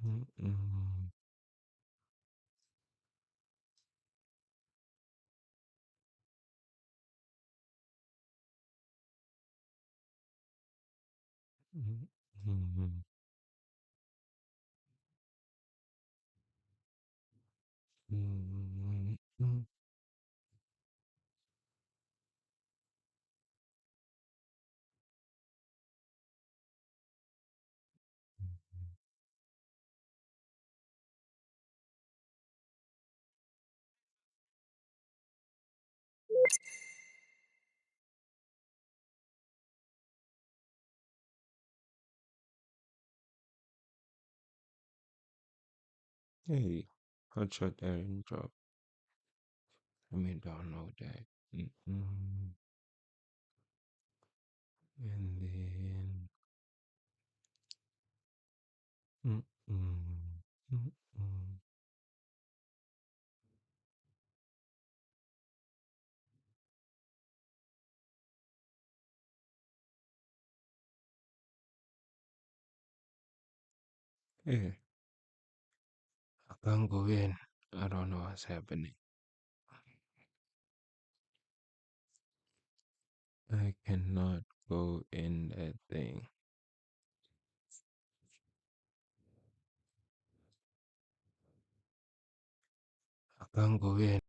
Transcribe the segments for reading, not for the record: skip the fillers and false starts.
Mm-mm. Mm-mm. Mm-mm. Hey, hotshot Aaron drop. Let me download that. Mm-mm. And then. Mm-mm. Mm-mm. Hey, I can't go in. I don't know what's happening. I cannot go in that thing. I can't go in.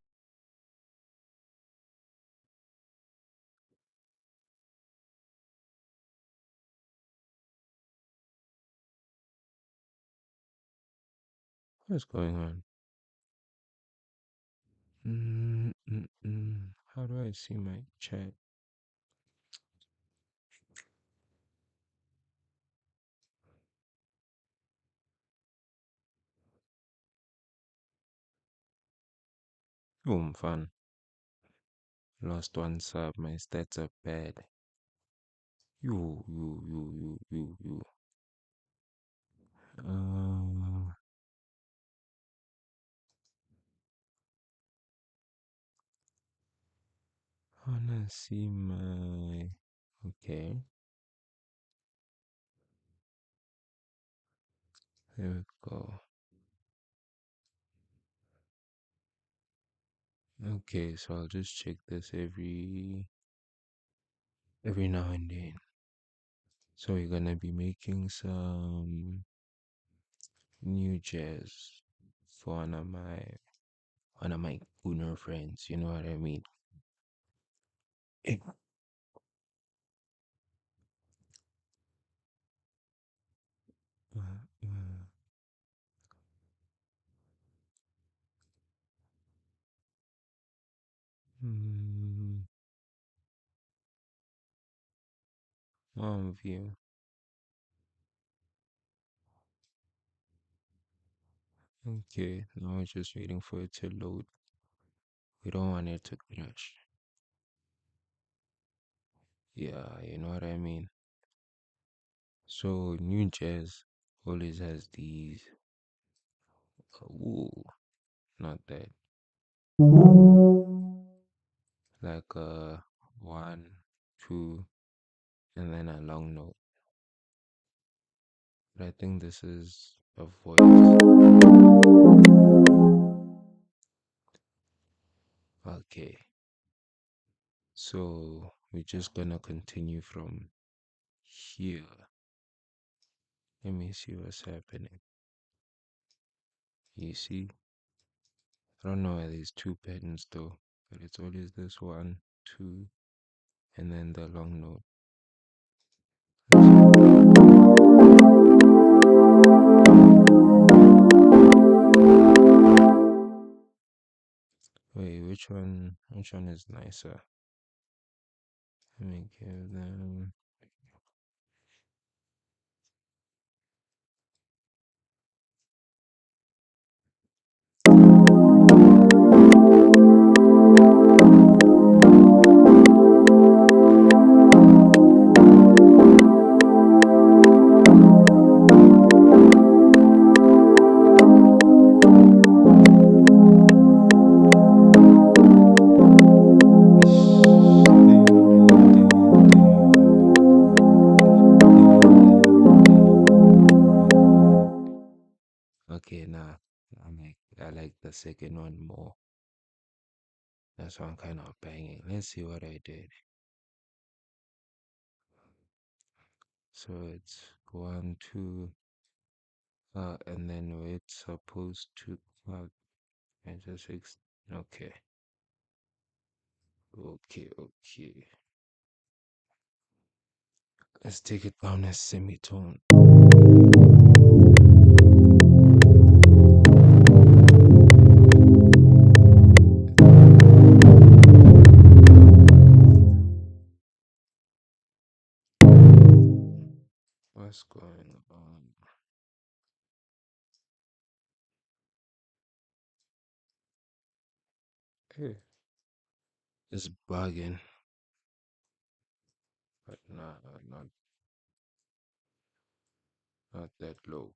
What's going on? How do I see my chat? Boom, fun. Lost one sub. My stats are bad. You. Wanna see my. Okay, there we go. Okay, so I'll just check this every now and then. So we're gonna be making some new jazz for one of my Gooner friends. You know what I mean? Eh, uh, uh, mm, view. Okay, now we're just waiting for it to load. We don't want it to crash. Yeah, you know what I mean? So new jazz always has these. Ooh, not that. Like one, two, and then a long note. But I think this is a voice. Okay, so we're just gonna continue from here. Let me see what's happening. You see? I don't know why there's two patterns though, but it's always this one, two, and then the long note. Wait, which one is nicer? Let me give them. nah, I like the second one more. That's why I'm kind of banging. Let's see what I did. So it's one, two, and then it's supposed to plug and just okay, okay. Let's take it down a semitone. What's going on? Hey, it's bugging, but nah, not that low.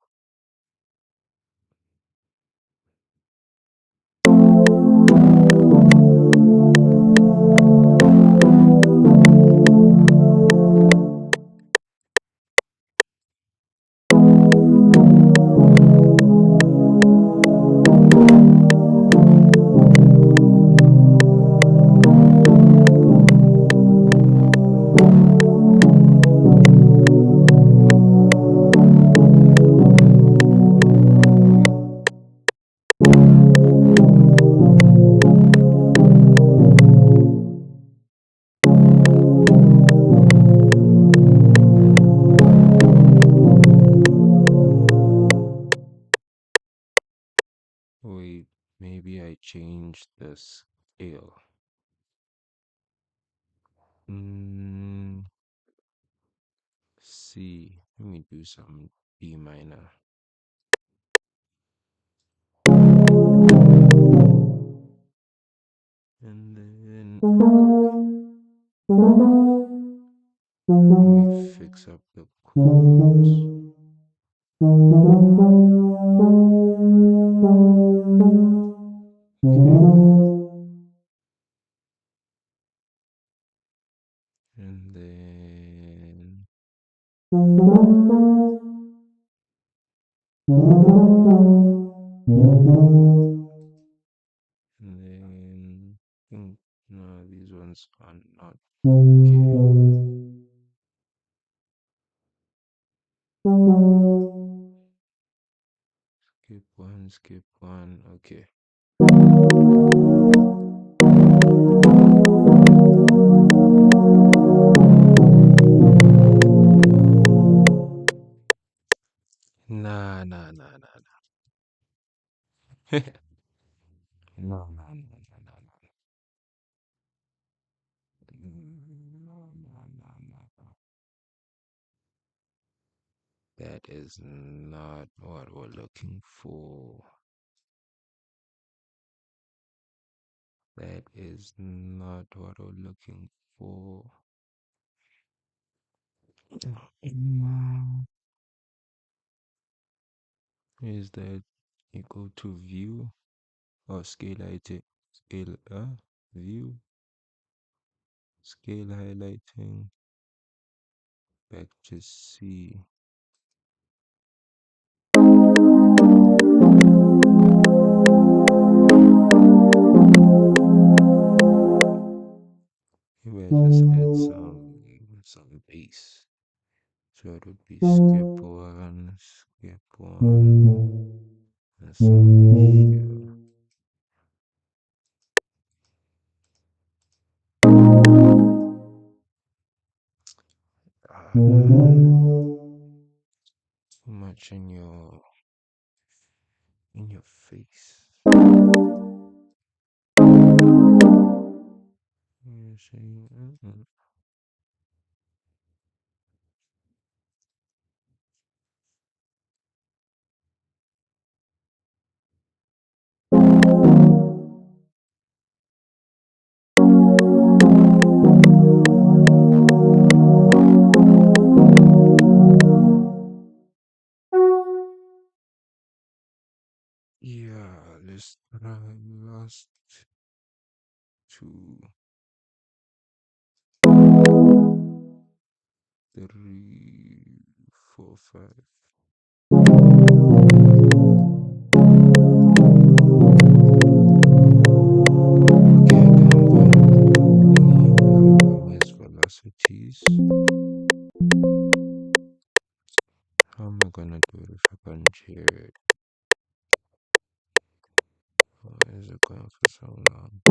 Wait, maybe I changed the scale. Mm, C. Let me do some B minor. And then let me fix up the chords. Okay. And then and then no, these ones are not okay. Skip one, okay. Nah. No. No. That is not what we're looking for. That is not what we're looking for. Is that you go to view or view, scale highlighting, back to C. Maybe I just add some bass. So it would be skip one, and some here. Too much in your face. You see, yeah, let's try last two, three, four, five. gonna do it if I can share it? Why is it going for so long?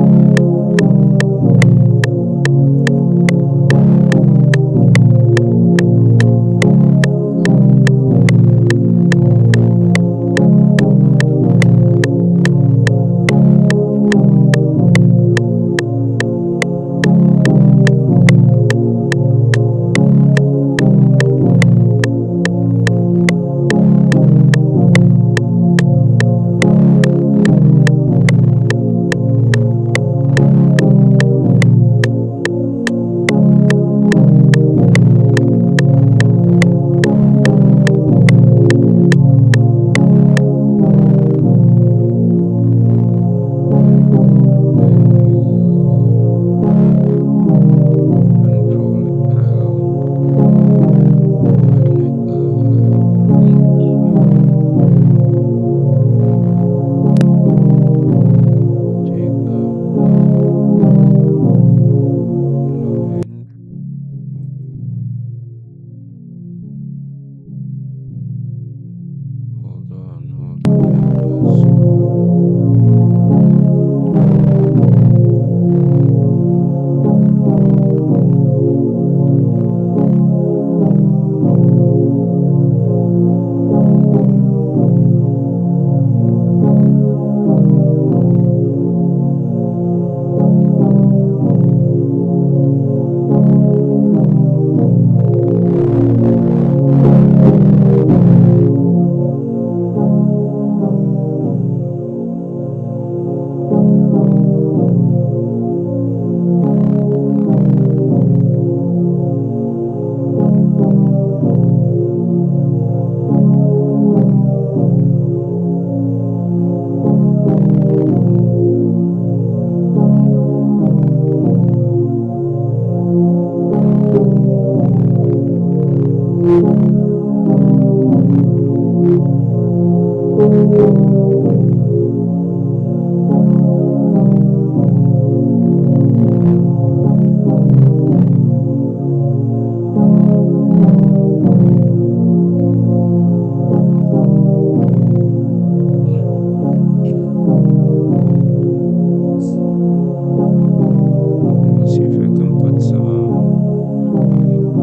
See if I can put some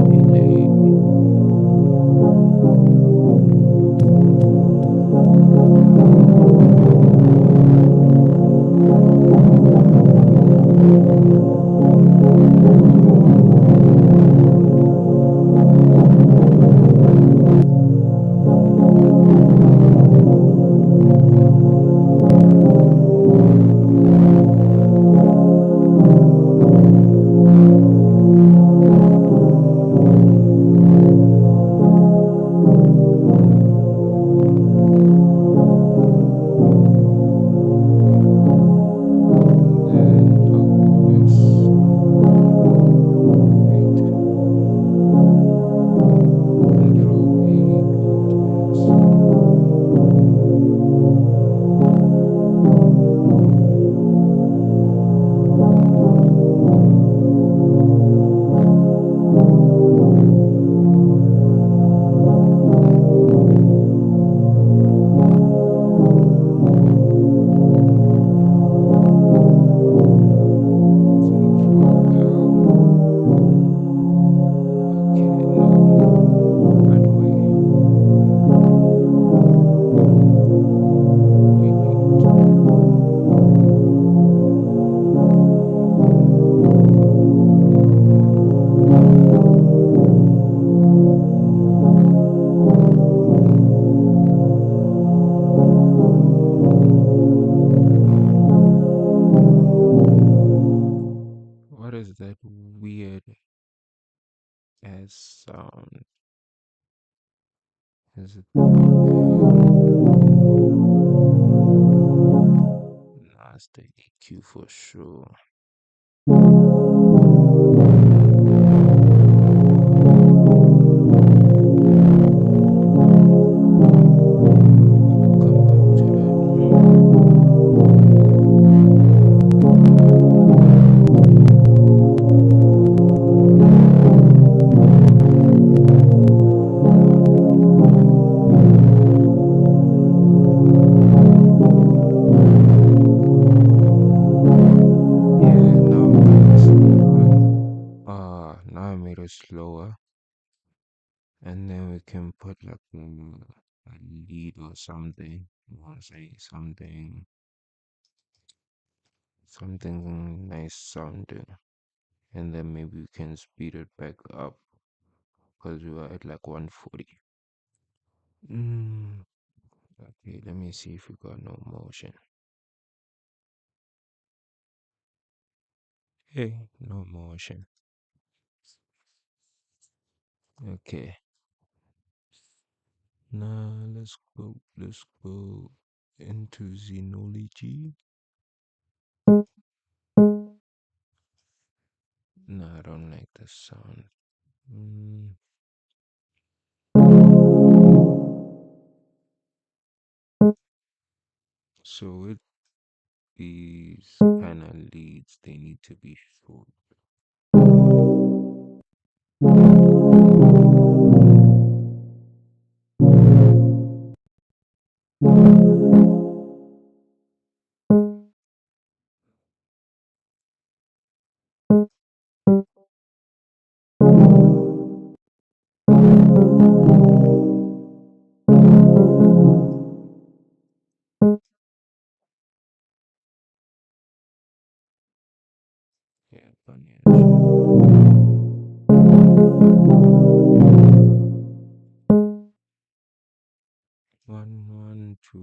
delay. What is that weird ass sound? Is it? Nah, it's the EQ for sure. Come back to that. then we can put like a lead or something. Or say something nice sounding, and then maybe we can speed it back up because we were at like 140. Okay, let me see if we got no motion. Hey, no motion. Okay, now let's go into xenology. No, I don't like the sound. Mm, so with these kind of leads, they need to be short. Yeah, funny. One, two.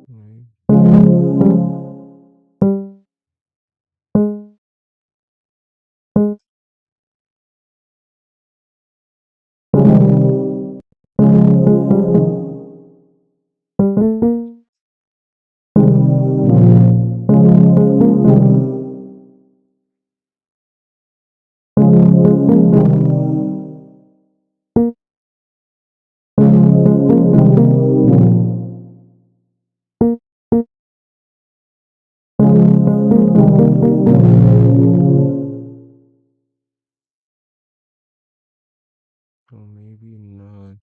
Right. So maybe not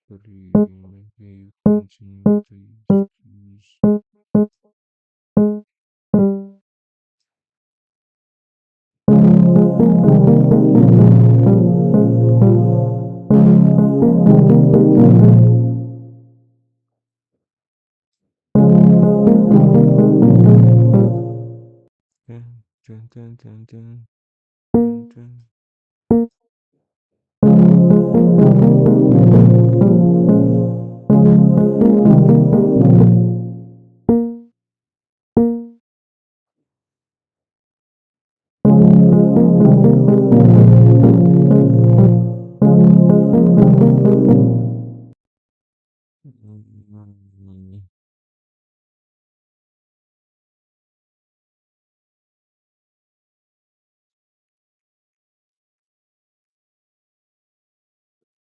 really. Maybe you continue to use. Dun, dun, dun, dun, dun, dun, dun. Mm,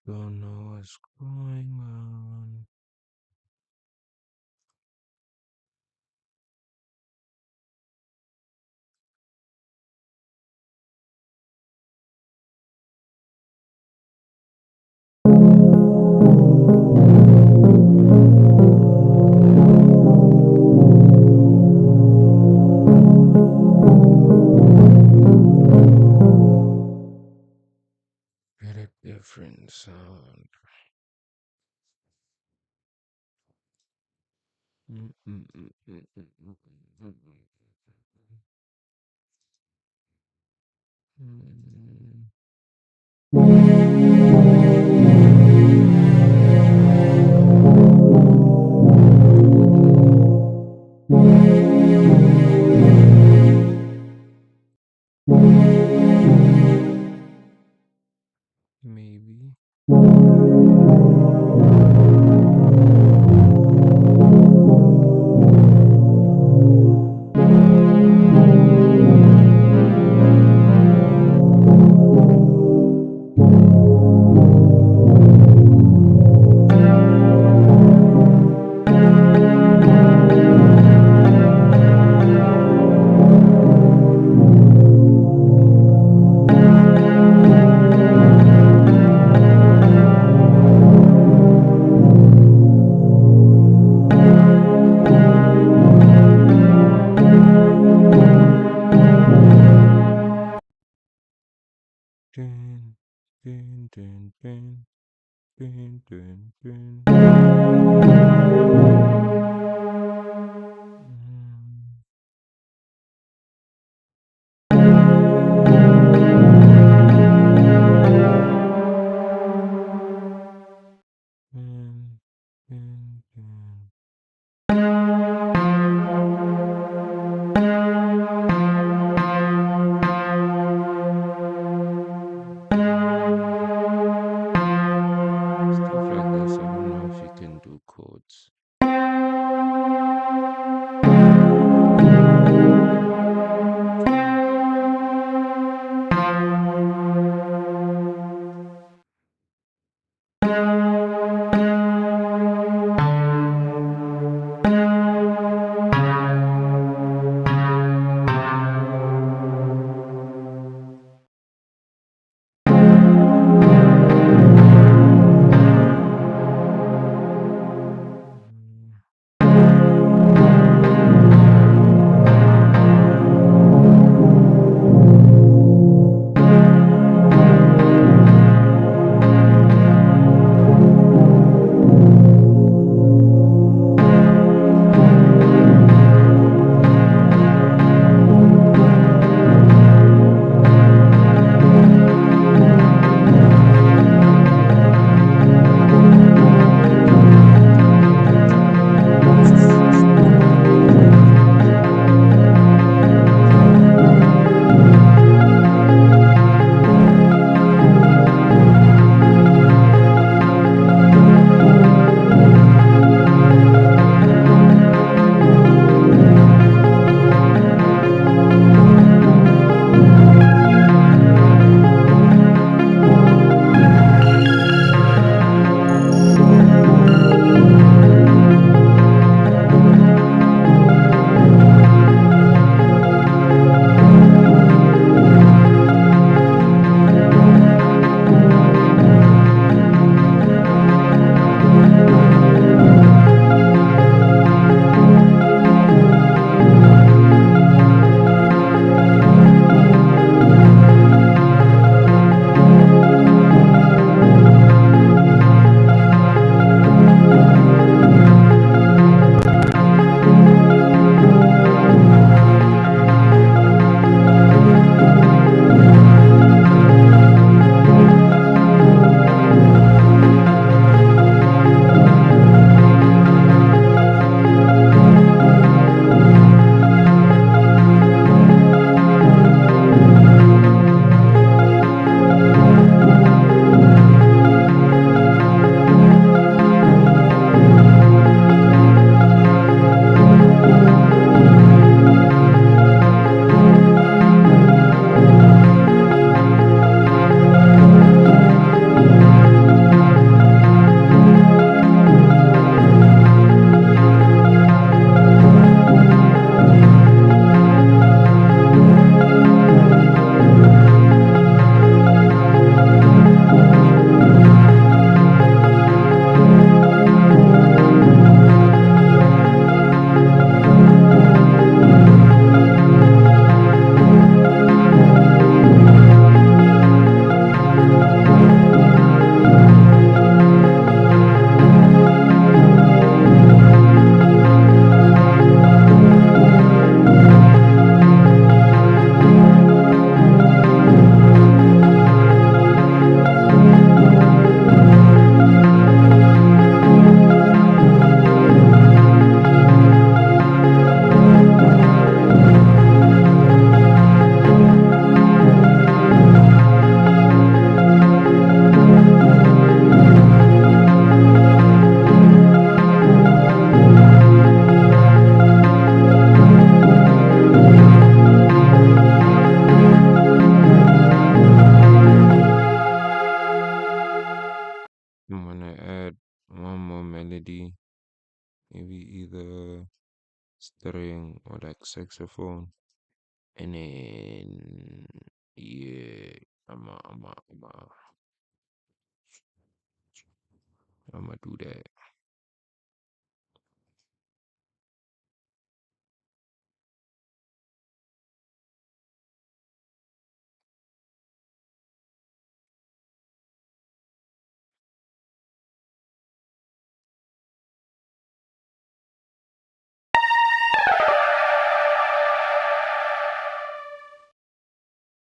Don't know what's going on. Get a different sound. Mm, mm, mm, mm, mm, mm, mm, mm, Maybe. dun, dun, dun, dun. Dun, dun, dun. Stuff like this. I don't know if you can do chords. I'm gonna add one more melody, maybe either string or like saxophone, and then yeah, I'm gonna do that.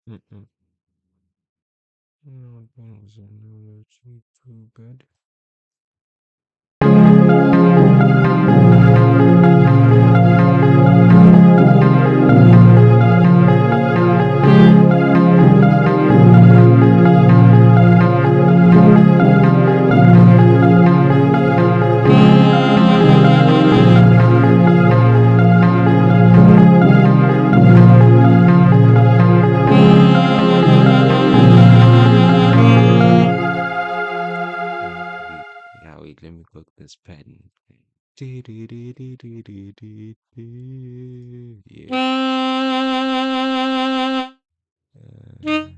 Mm-mm. No, things are not too bad. Wait, yeah, wait, let me cook this pen. Yeah. Uh,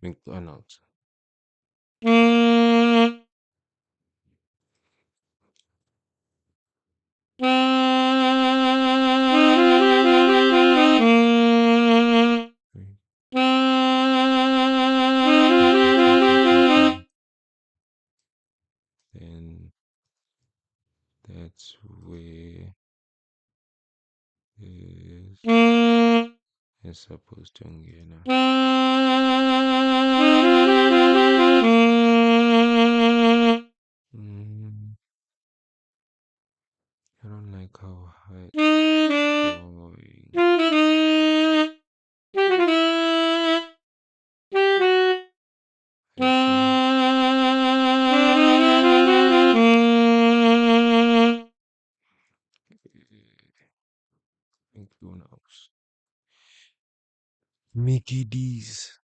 McDonald's. Then that's where is supposed to get now. Mm, I don't like how high it's going. I think who knows. Mickey D's.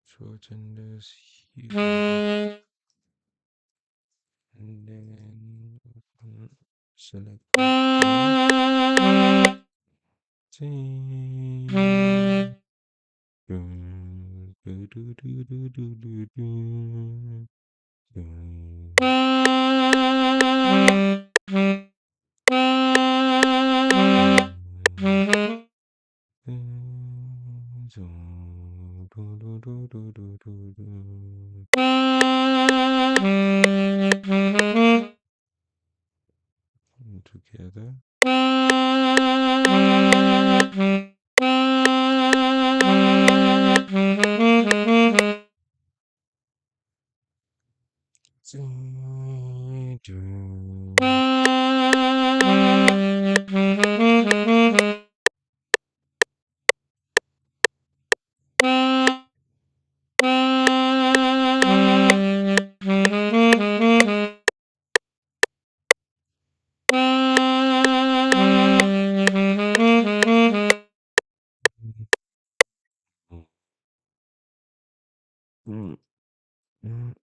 Shorten this here and then select that one. Sing. Do, do, do, do, do, do, do, do. Together. Mm, mm, mm.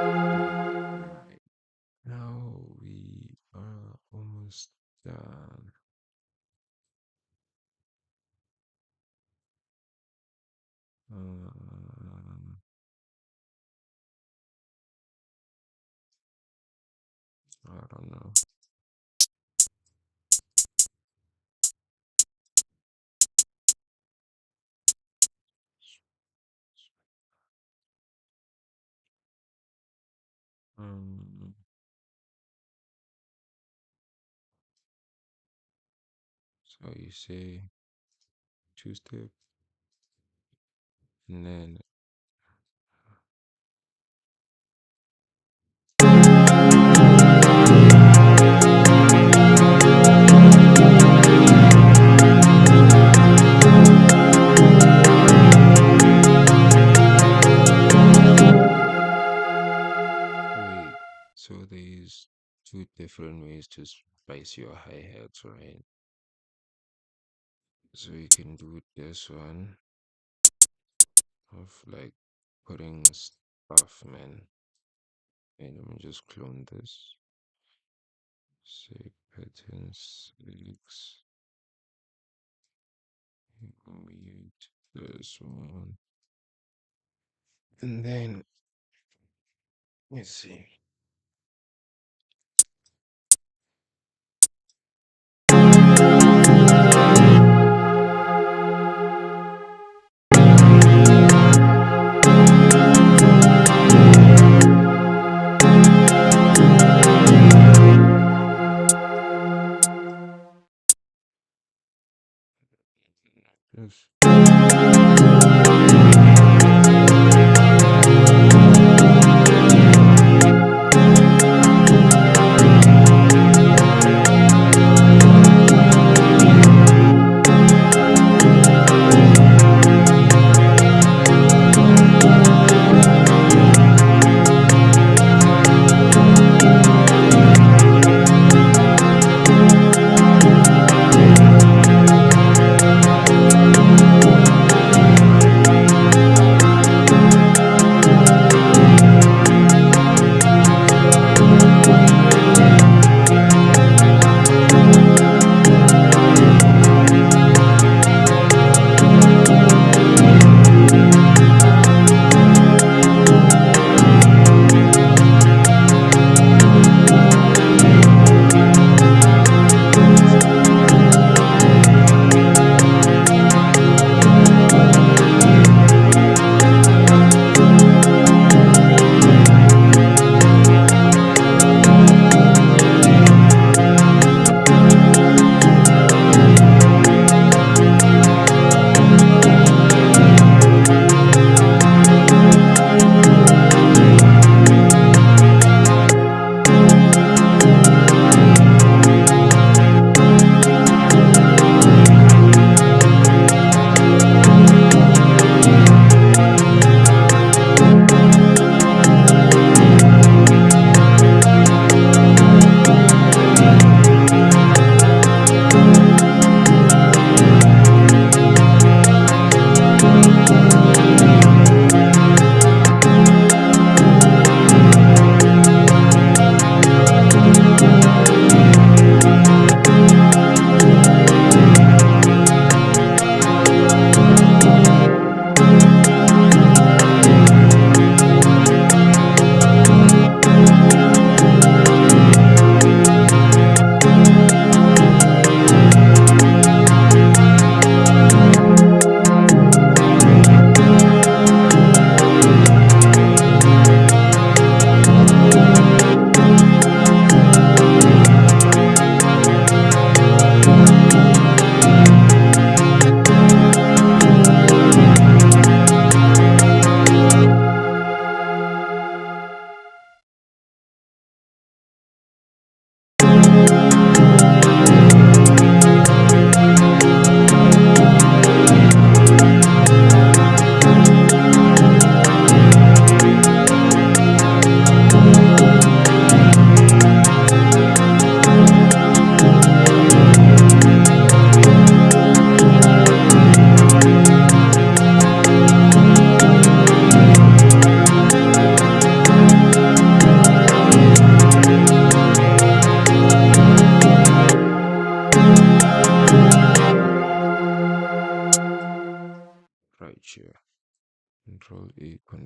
Right. Now we are almost done. Um, I don't know. Um, so you say two step, and then wait. So there's two different ways to spice your hi hats, right? So you can do this one of like putting stuff, man. And let me just clone this. Say patterns, links, mute this one. And then let's see. Yes.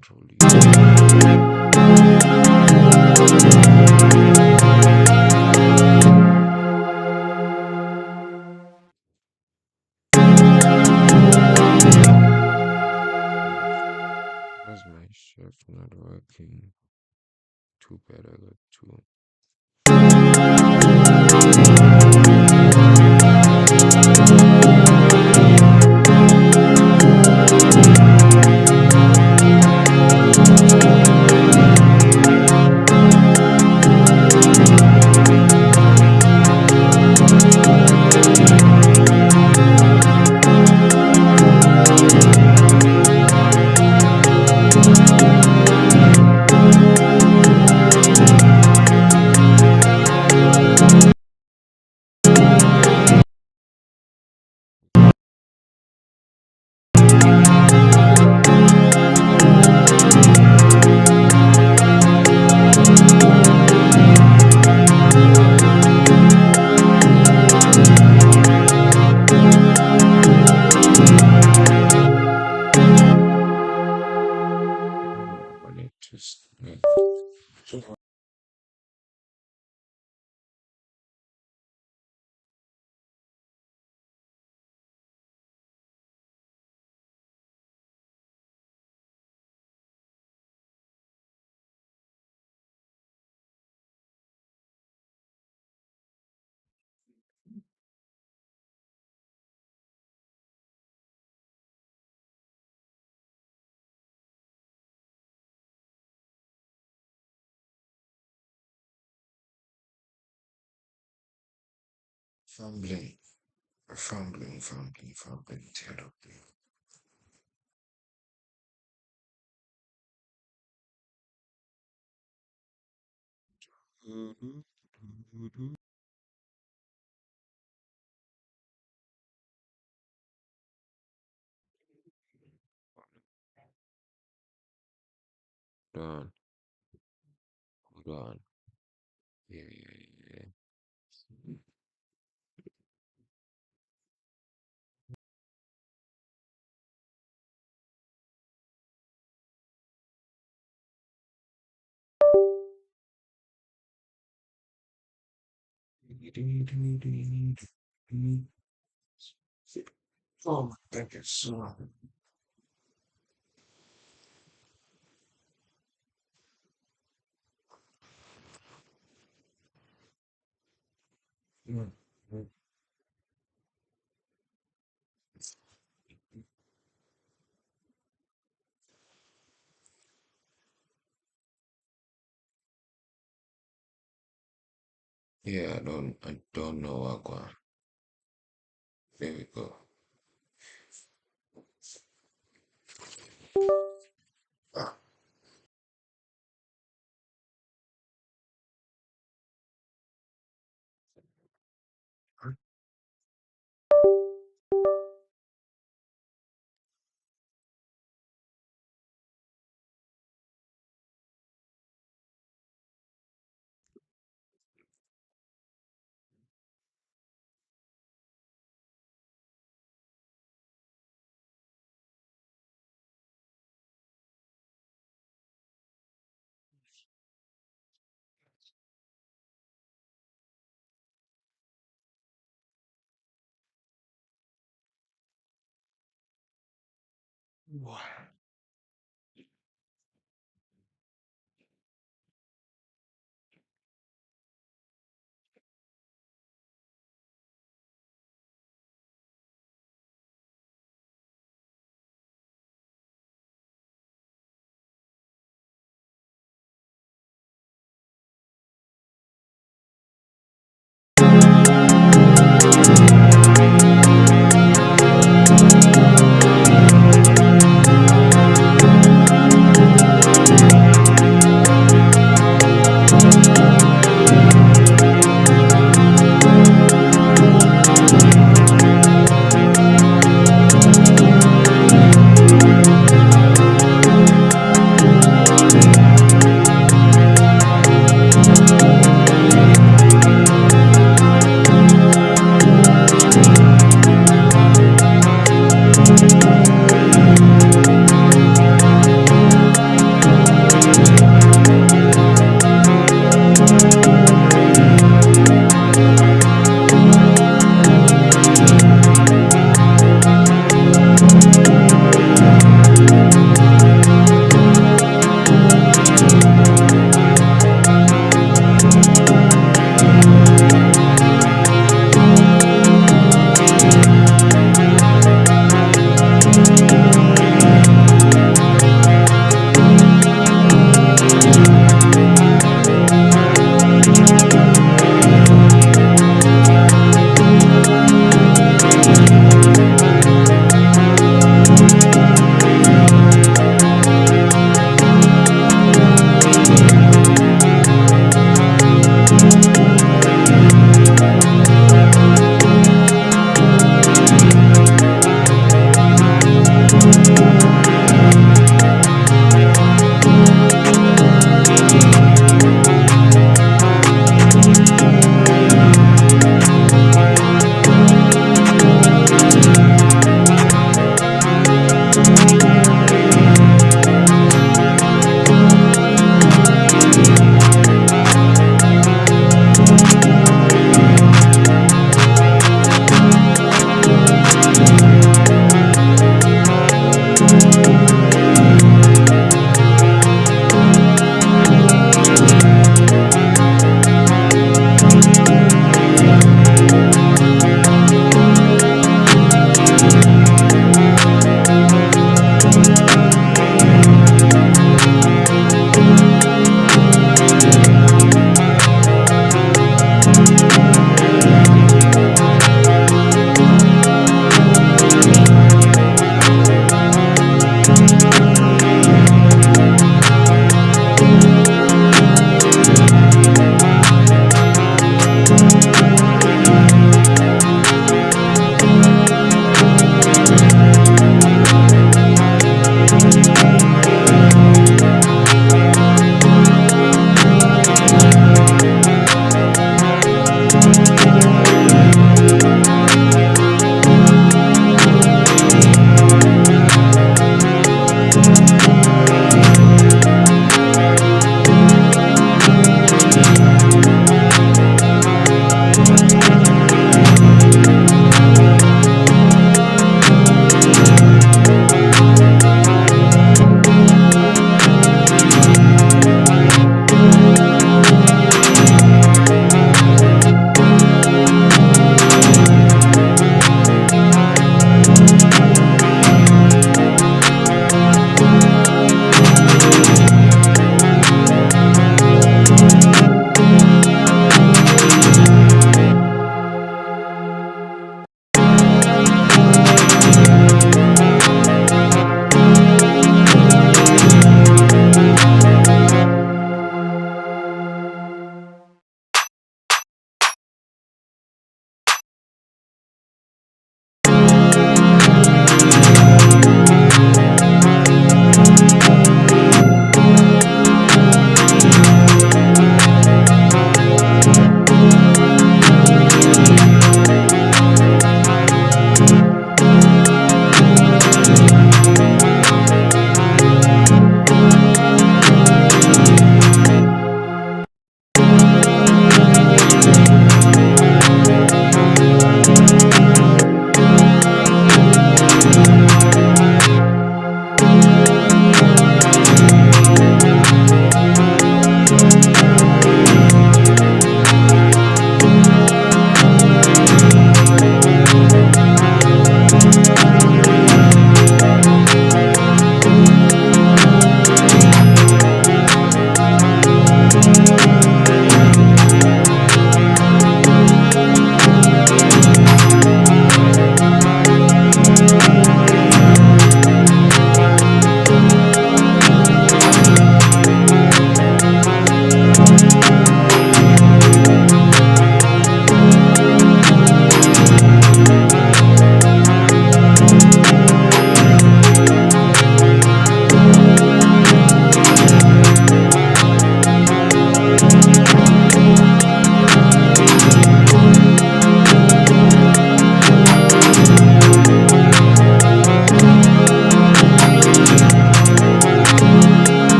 control you. Where's my chef not working? Too bad I got two. I need to fumbling, fumbling terribly. Hold on, hold on. Yeah, yeah, yeah. Oh, thank you so much. Mm, mm. Yeah, I don't know what going. There we go. Ah, what?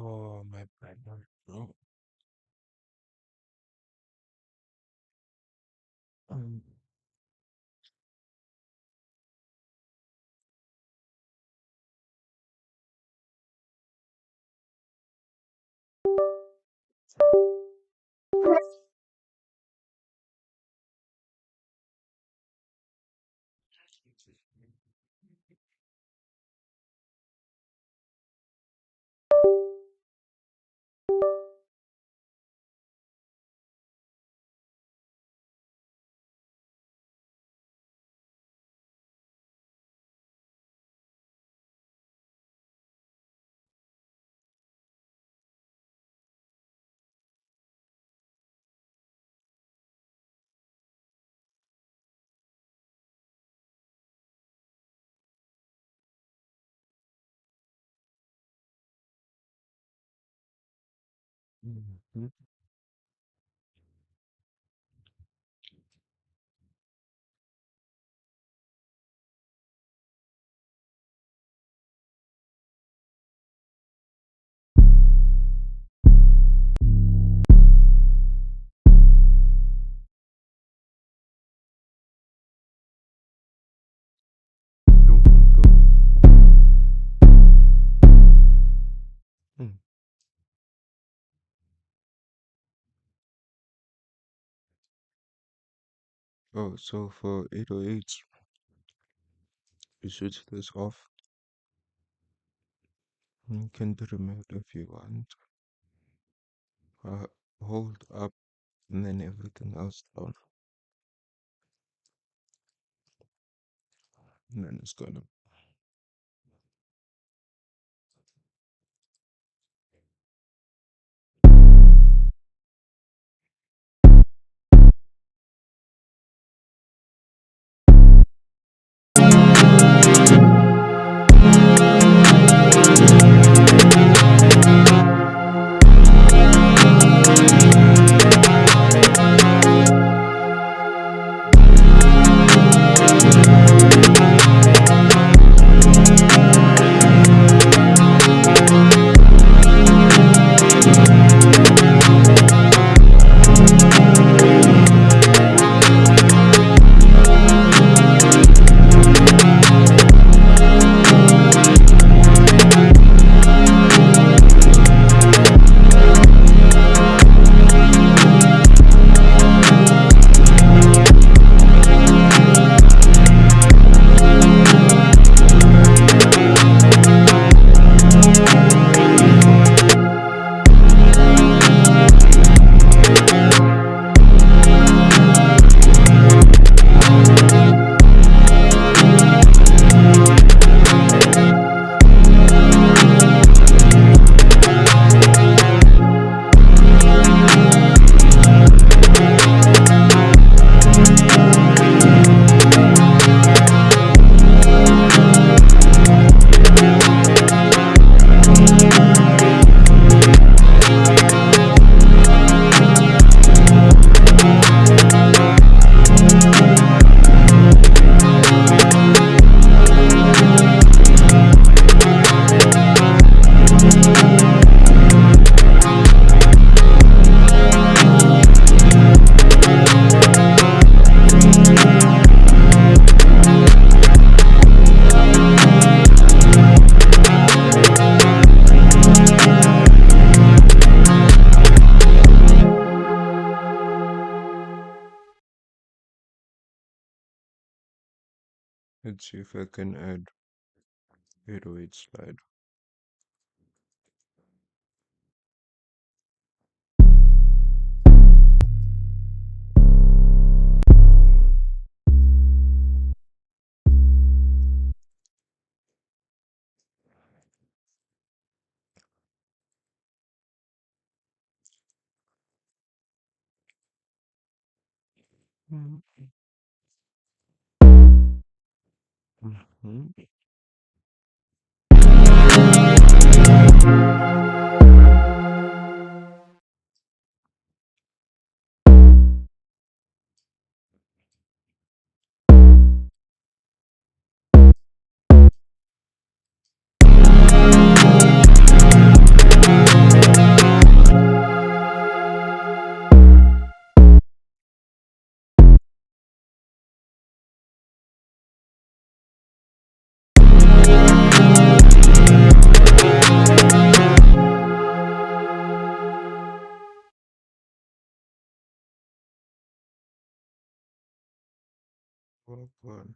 Oh, my bad, bro. Um, mhm. Boom, boom. Mm. Oh, so for 808, you switch this off. You can do the mute if you want. Uh, hold up and then everything else down. And then it's gonna. Let's see if I can add 808 slide. Mm, mhm. Well, fun.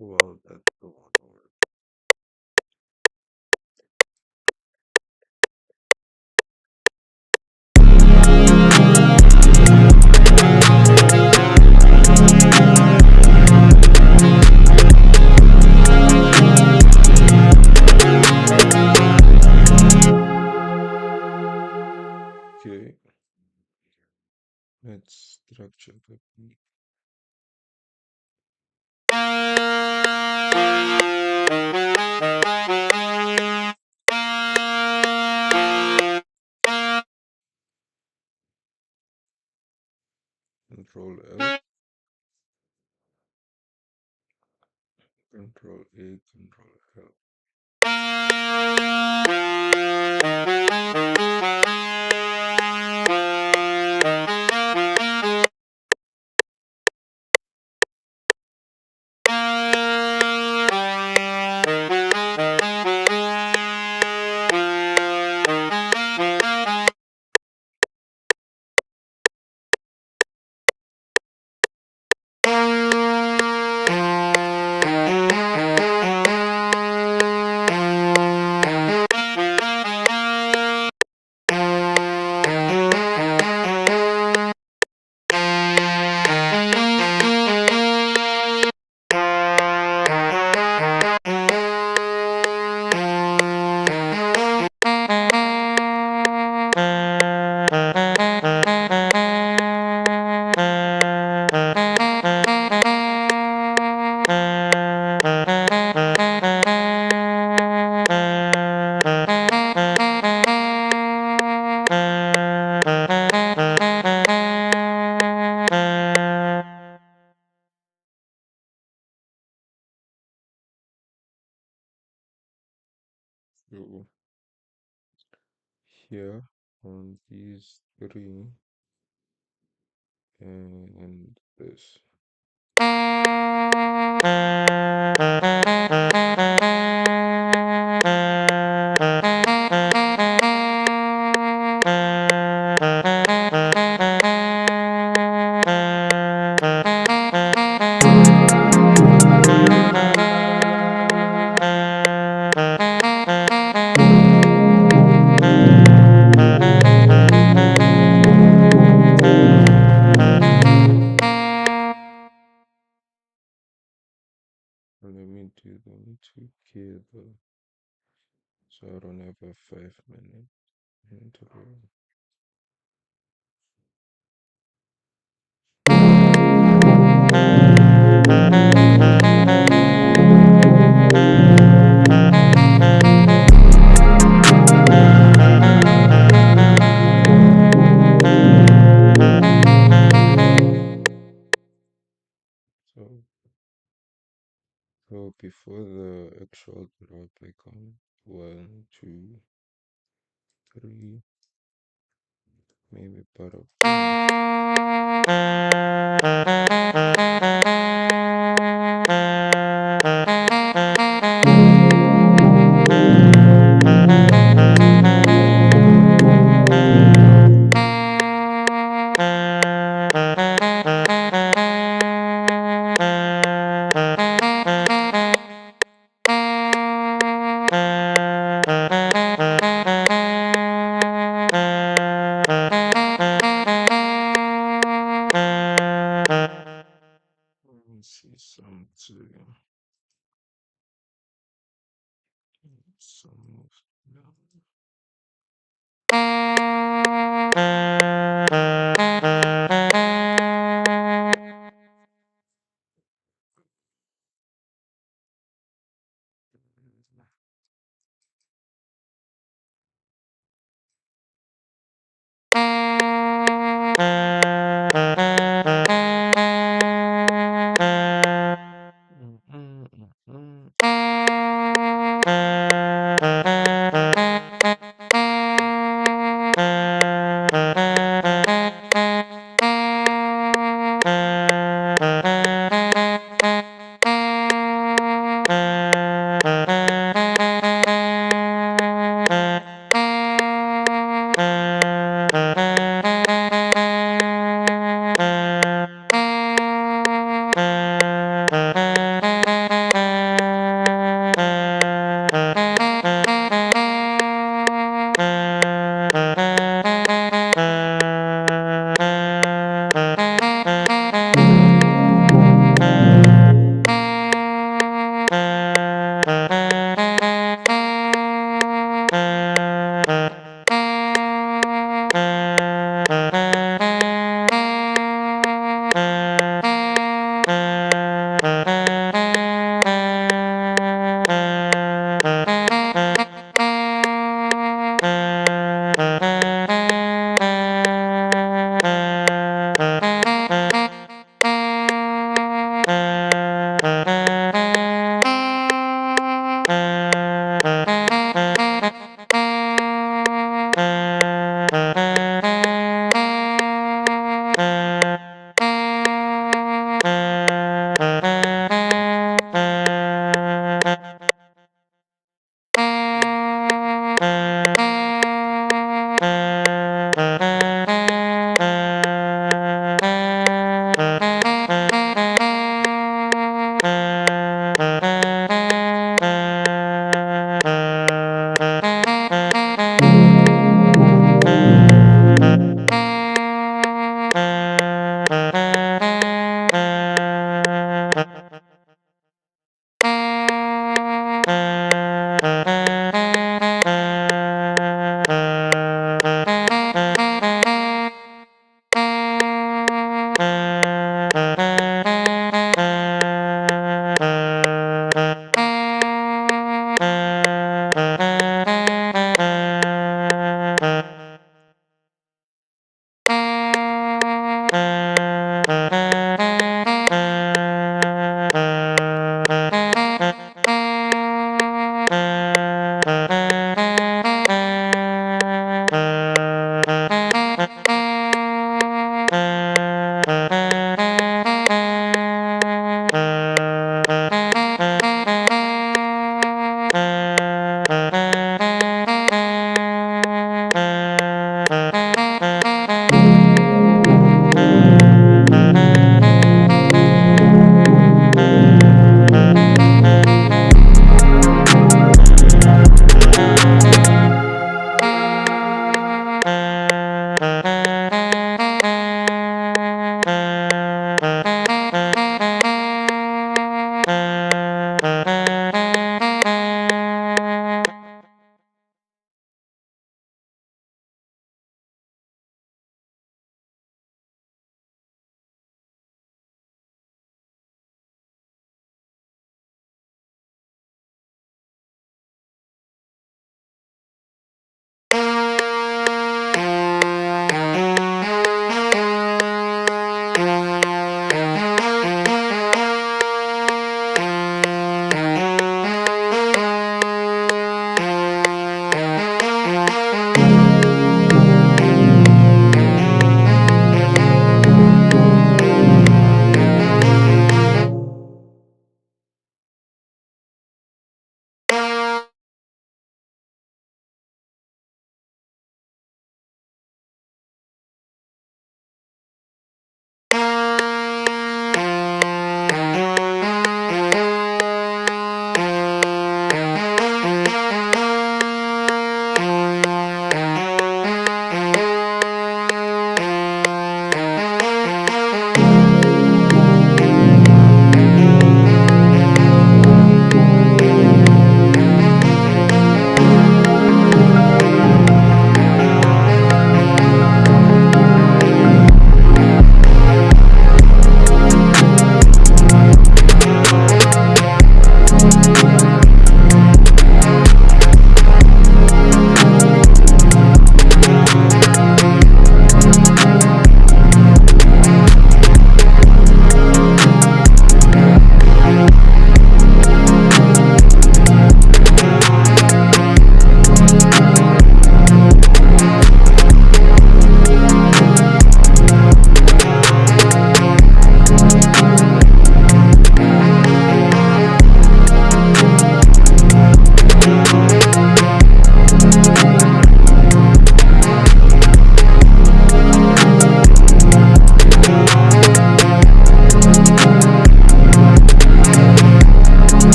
Well, that's the one word. Okay, let's structure the beat. Control L, Control A, Control L. So here on these three and this. Let me do them together so I don't have a 5 minute interval. So, so before the actual drop, I count 1, 2, 3, maybe part of.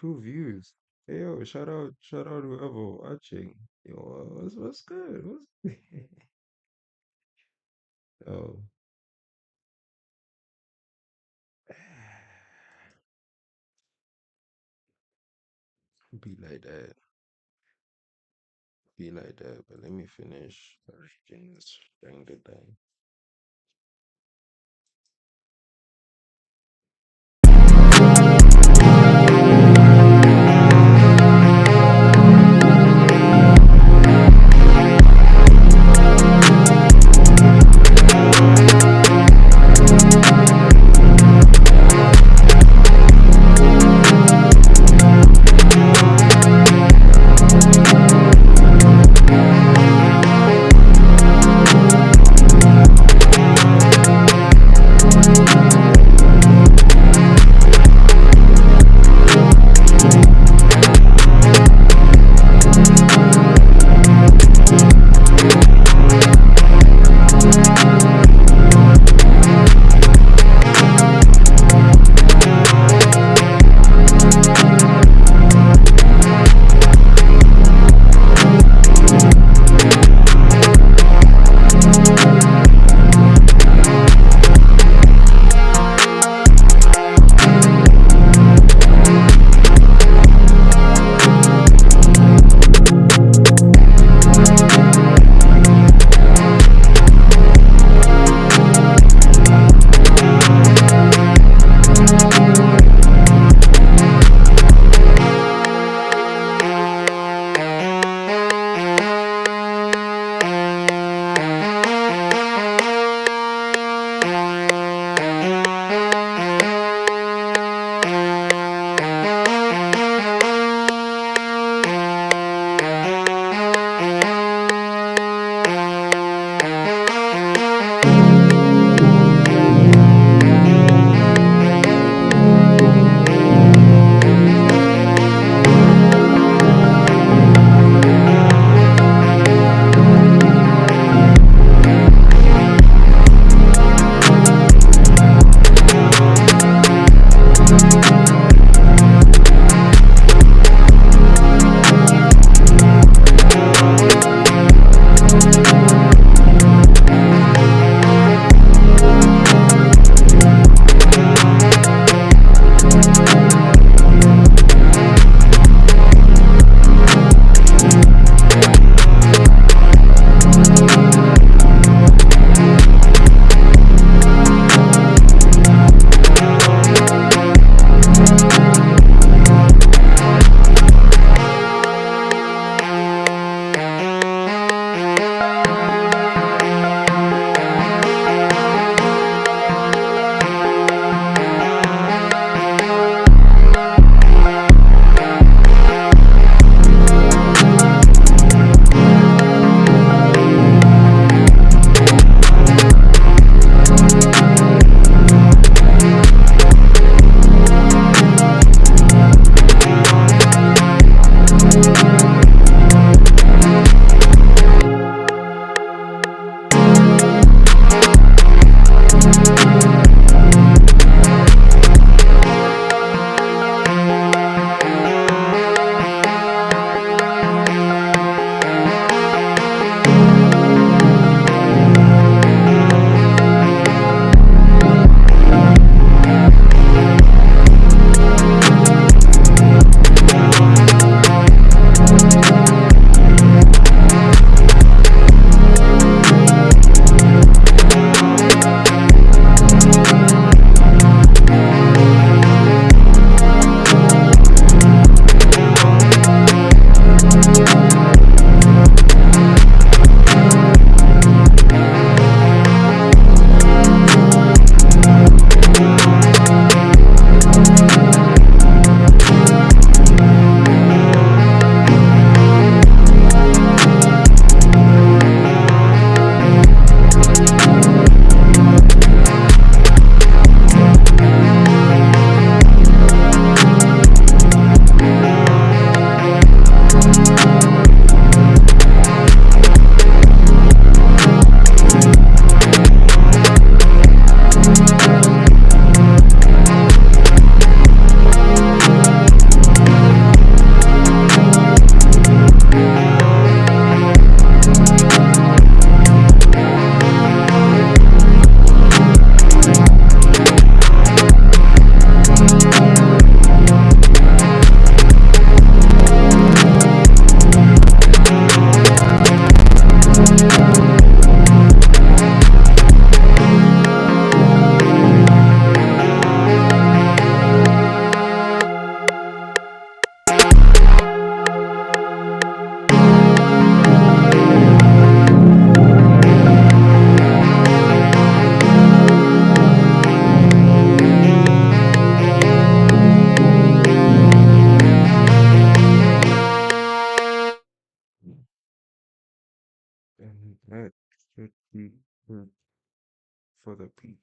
2 views. Hey, yo, shout out whoever watching. Yo, what's good? What's oh, be like that, be like that. But let me finish reading this thing today. And that should be good for the beat.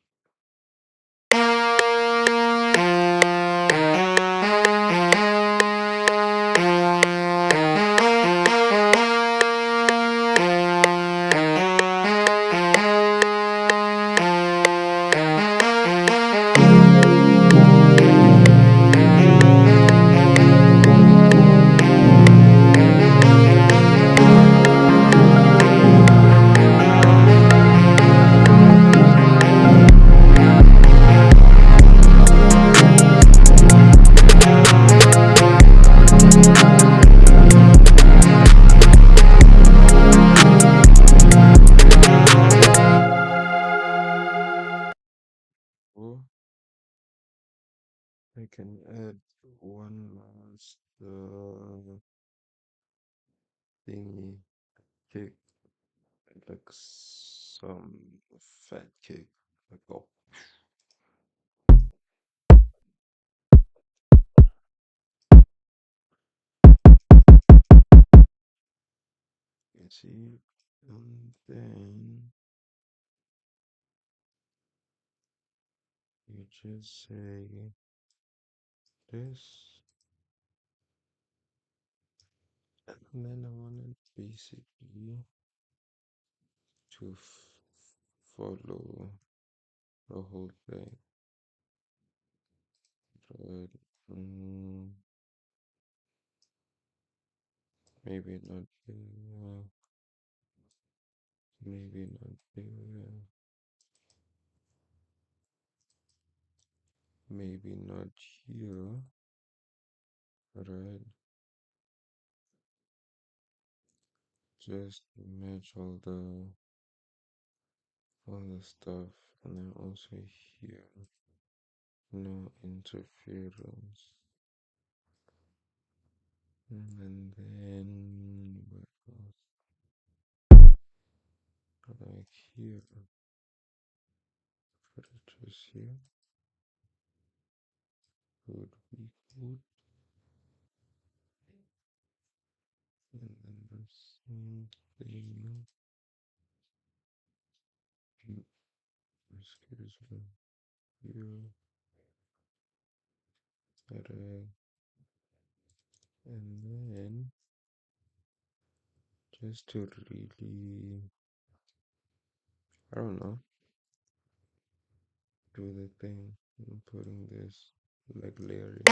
Or I can add one last thingy kick, like some fat kick, like oh, you see, and then you just say this, and then I want it basically to follow the whole thing, right? Mm, maybe not there, maybe not there, maybe not here, right? Just match all the stuff, and then also here, no interference. And then what else? Like here, put it just here, would be good. And then the same thing. Excuse me. Here, red, and then just to really, I don't know, do the thing. I'm putting this like layering.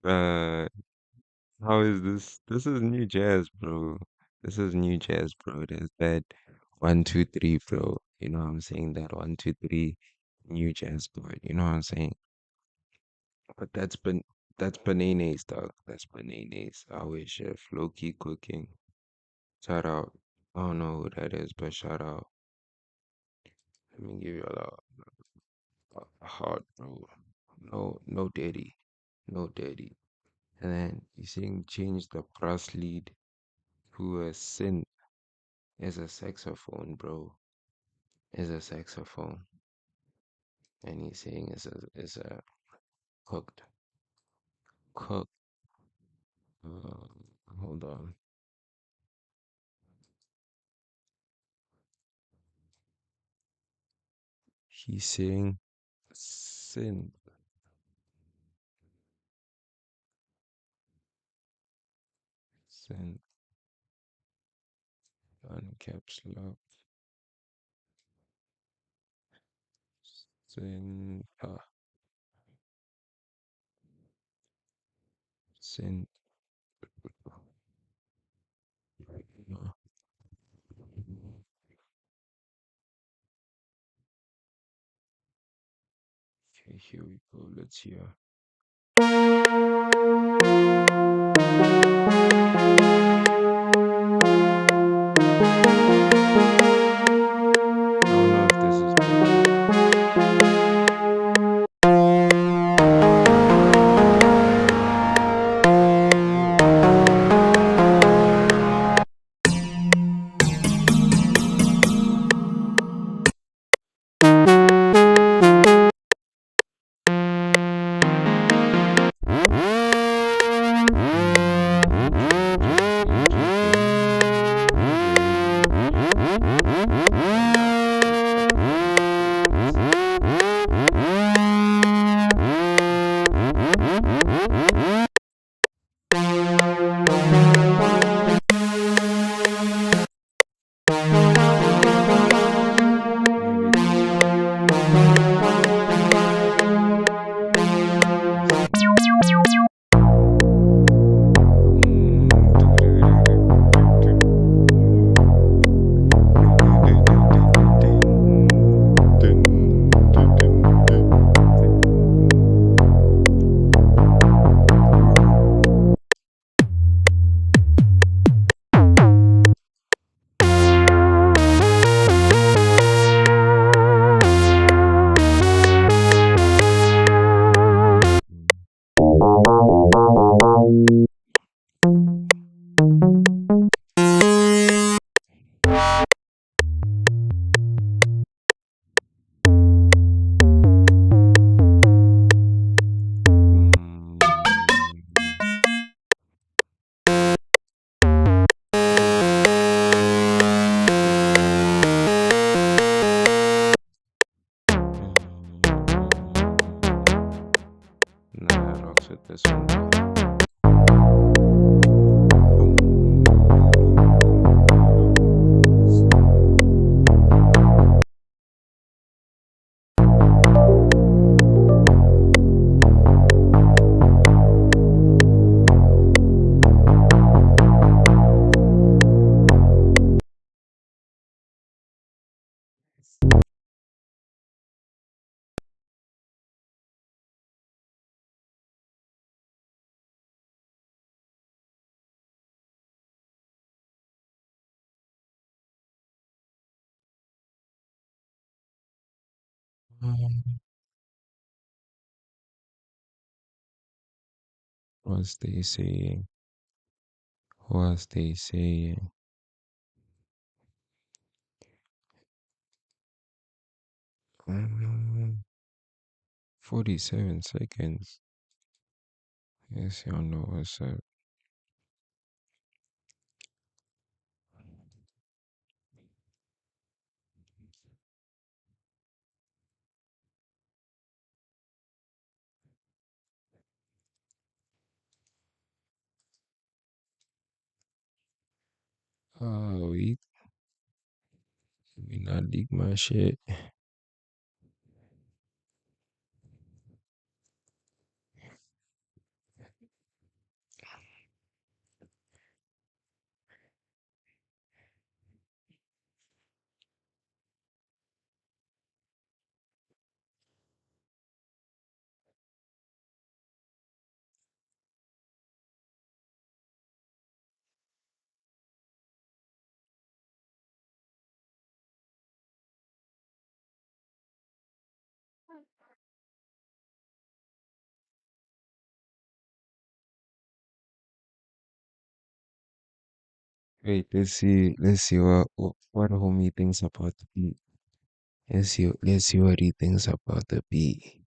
Uh, how is this? This is new jazz, bro. This is new jazz, bro. There's that 1, 2, 3, bro. You know what I'm saying? That 1, 2, 3 new jazz chord. You know what I'm saying? But that's bananas, dog. That's bananas. Always chef, low key cooking. Shout out. I don't know who that is, but shout out. Let me give you a heart, bro. No daddy. No daddy. And then you sing change the brass lead to a synth as a saxophone, bro. As a saxophone. And he's saying is a cooked. Cooked. Hold on. He's saying synth. Synth. Uncaps lock. Synth. Synth. uh, Okay, here we go. Let's hear. I don't know if this is picking. Maybe this one. Let's see. Nah, it rocks with this one though. What's they saying? What's they saying? 47 seconds. Yes, y'all know what's up. Oh, we not leak my shit. Wait, let's see what homie thinks about the beat. Let's see what he thinks about the beat.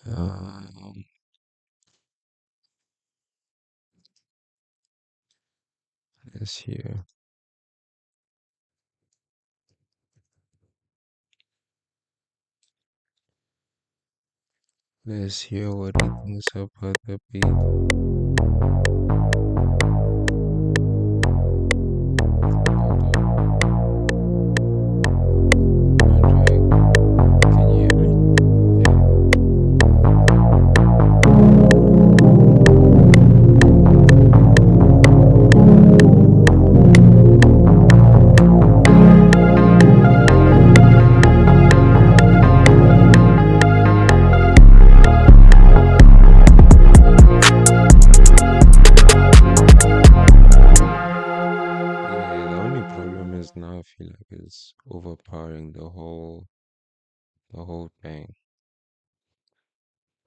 Um, let's hear. Let's hear what he thinks about the beat. Hold on. Android, can you hear me? Yeah. Yeah, the only problem is now I feel like it's overpowering the whole thing.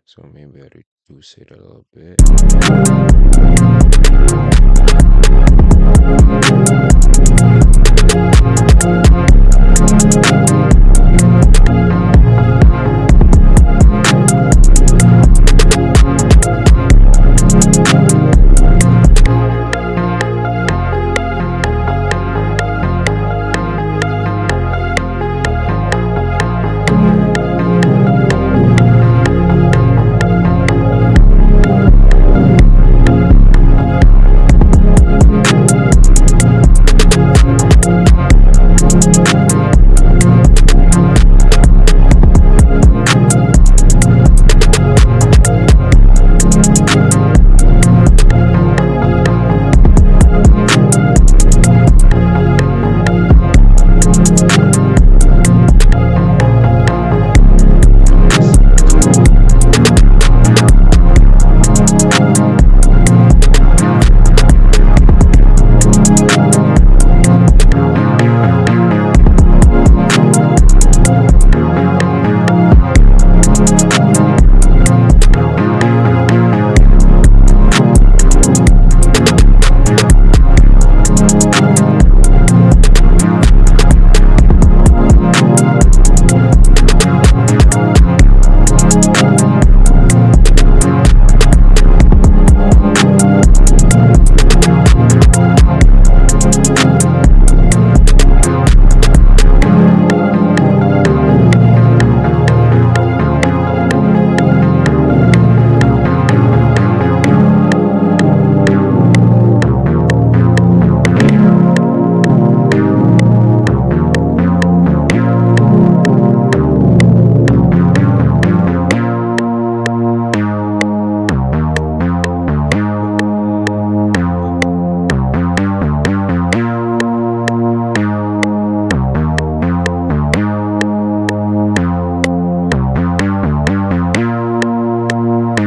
So maybe I reduce it a little bit.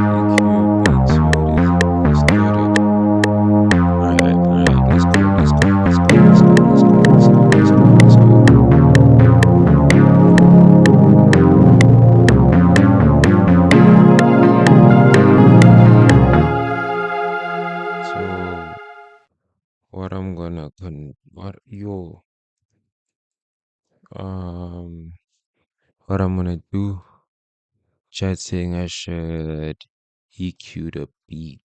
EQ beat so it isn't distorted. Alright, let's go. So what I'm gonna what yo um what I'm gonna do, chat saying I should EQ the beat.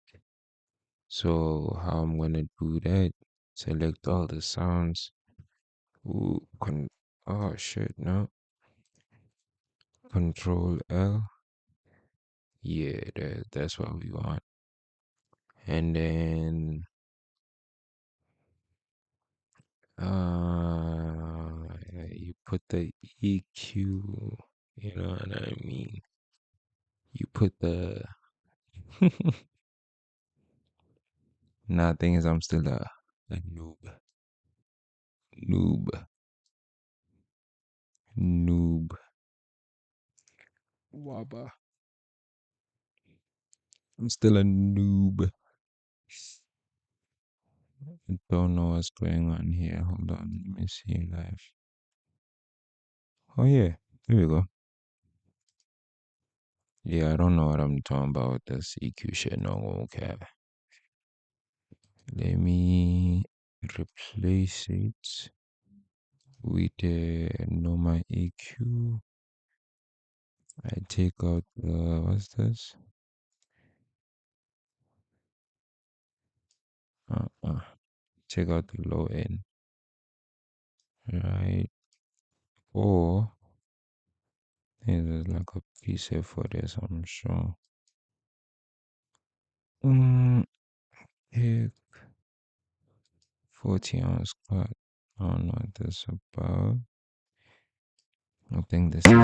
So how I'm gonna do that? Select all the sounds. Ooh, oh shit, no. Control L. Yeah, that's what we want. And then you put the EQ, you know what I mean? You put the nah, thing is I'm still a noob, noob. Wabba. I'm still a noob. I don't know what's going on here. Hold on, let me see live. Oh yeah, here we go. Yeah, I don't know what I'm talking about with this EQ shit. No, okay. Let me replace it with the normal EQ. I take out the what's this? Uh, take out the low end, right? Or there's like a preset for this, I'm sure. Pick 40-ounce cut. I don't know what this is about. I think this is so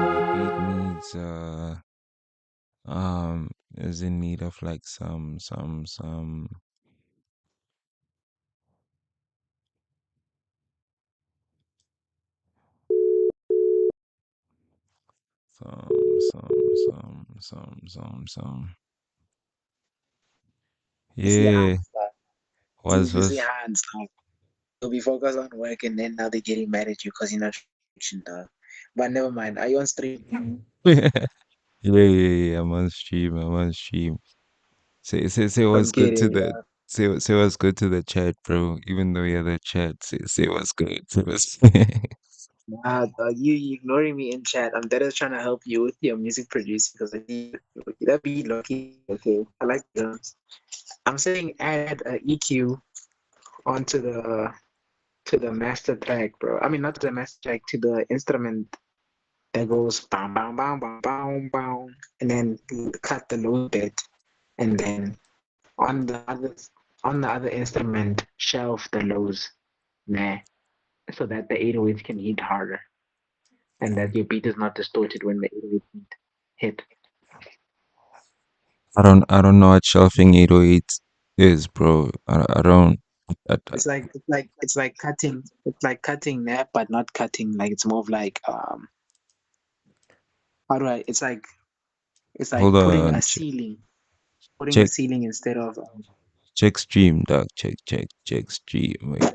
the beat needs is in need of like some. You see Yeah, how it's like, you see was how it's like, you'll be focused on work and then now they're getting mad at you because you're not action, dog. But never mind. Are you on stream? yeah, yeah, yeah. I'm on stream. I'm on stream. Say Let's what's get good to it, the yeah. say what's good to the chat, bro. Even though you're the chat, say what's good. Say what's Nah, dog, you ignoring me in chat. I'm better trying to help you with your music producing because I see that beat lucky. Okay, I like drums. I'm saying add a EQ onto the master track, bro. I mean, not to the master track, to the instrument that goes bam bam bam bam bam bam, and then cut the low bit, and then on the other on the other instrument shelf the lows, nah, so that the 808s can hit harder, and that your beat is not distorted when the 808 hit. I don't know what shelving 808 is, bro. I don't. It's like cutting that, but not cutting. Like it's more of like how do I? It's like It's Hold like putting on. a ceiling, putting a Check ceiling instead of. check stream, dog. Check stream. Wait.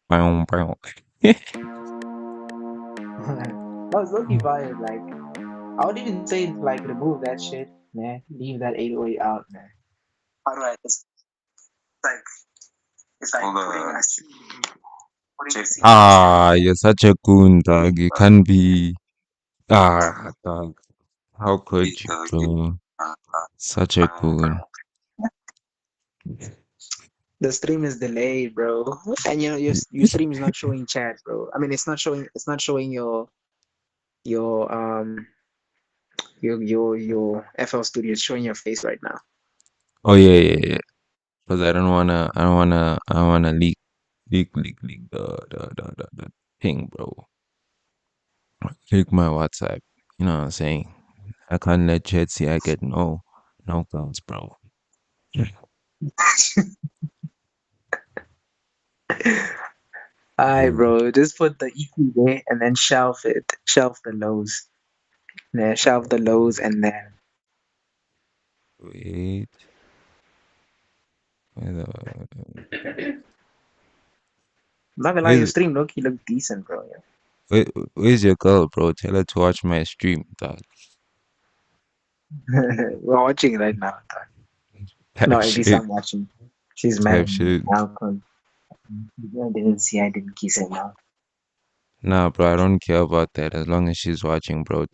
Bow. No, it's low-key fire. Like I would even say like remove that shit, man. Leave that 808 out, man. Alright, like it's like Hold putting on. a ceiling, putting a ceiling instead of. Ah, you're such a goon, dog. You can't be. Dog. How could you, bro? Such a goon. The stream is delayed, bro. And you know your stream is not showing chat, bro. I mean, it's not showing your your FL Studio. It's showing your face right now. Oh yeah. Because I don't wanna leak the thing, bro. Leak my WhatsApp. You know what I'm saying? I can't let Chet see I get no guns, bro. Alright, Dude, bro. Just put the EQ there and then shelf it. Shelf the lows. Yeah, shelf the lows and then. wait. Where I'm not gonna lie, your where's, stream look decent, bro. Yeah. where's your girl, bro? Tell her to watch my stream, dog. We're watching it right now. No, Type at least shit. I'm watching. She's mad Type at me shit. now because I didn't see. I didn't kiss her now. Nah, bro, I don't care about that as long as she's watching, bro.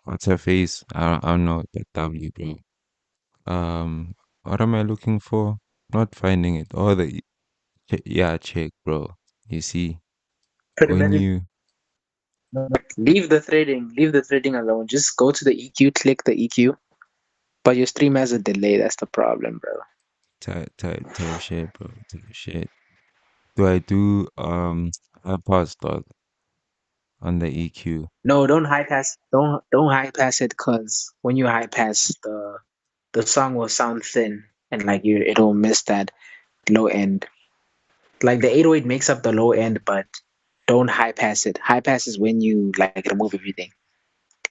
What's her face? I don't know that W, bro. What am I looking for? Not finding it. Oh, yeah, check, bro. You see, Pretty when much. you Leave the threading. Leave the threading alone. Just go to the EQ. Click the EQ. But your stream has a delay. That's the problem, bro. type shit, bro, type shit. Do I do I pause dog on the EQ? No, don't high pass. Don't high pass it, cause when you high pass, the song will sound thin and like it'll miss that low end. Like the 808 makes up the low end, but don't high pass it. High pass is when you like remove everything.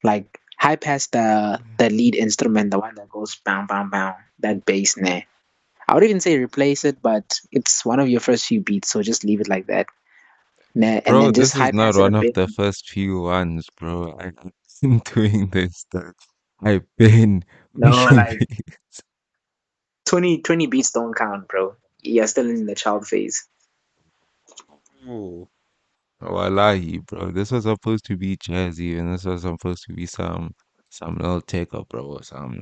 Like high pass the lead instrument, the one that goes bam bam bam, that bass nah. I would even say replace it, but it's one of your first few beats, so just leave it like that. Nah, and Bro, then just this is high not pass it a one of bit. the first few ones, bro. I've been doing this stuff. I've been No, making like beats. 20 beats don't count, bro. You're still in the child phase. Oh, wallahi, bro. This was supposed to be jazzy, and this was supposed to be some little take up, bro. Some,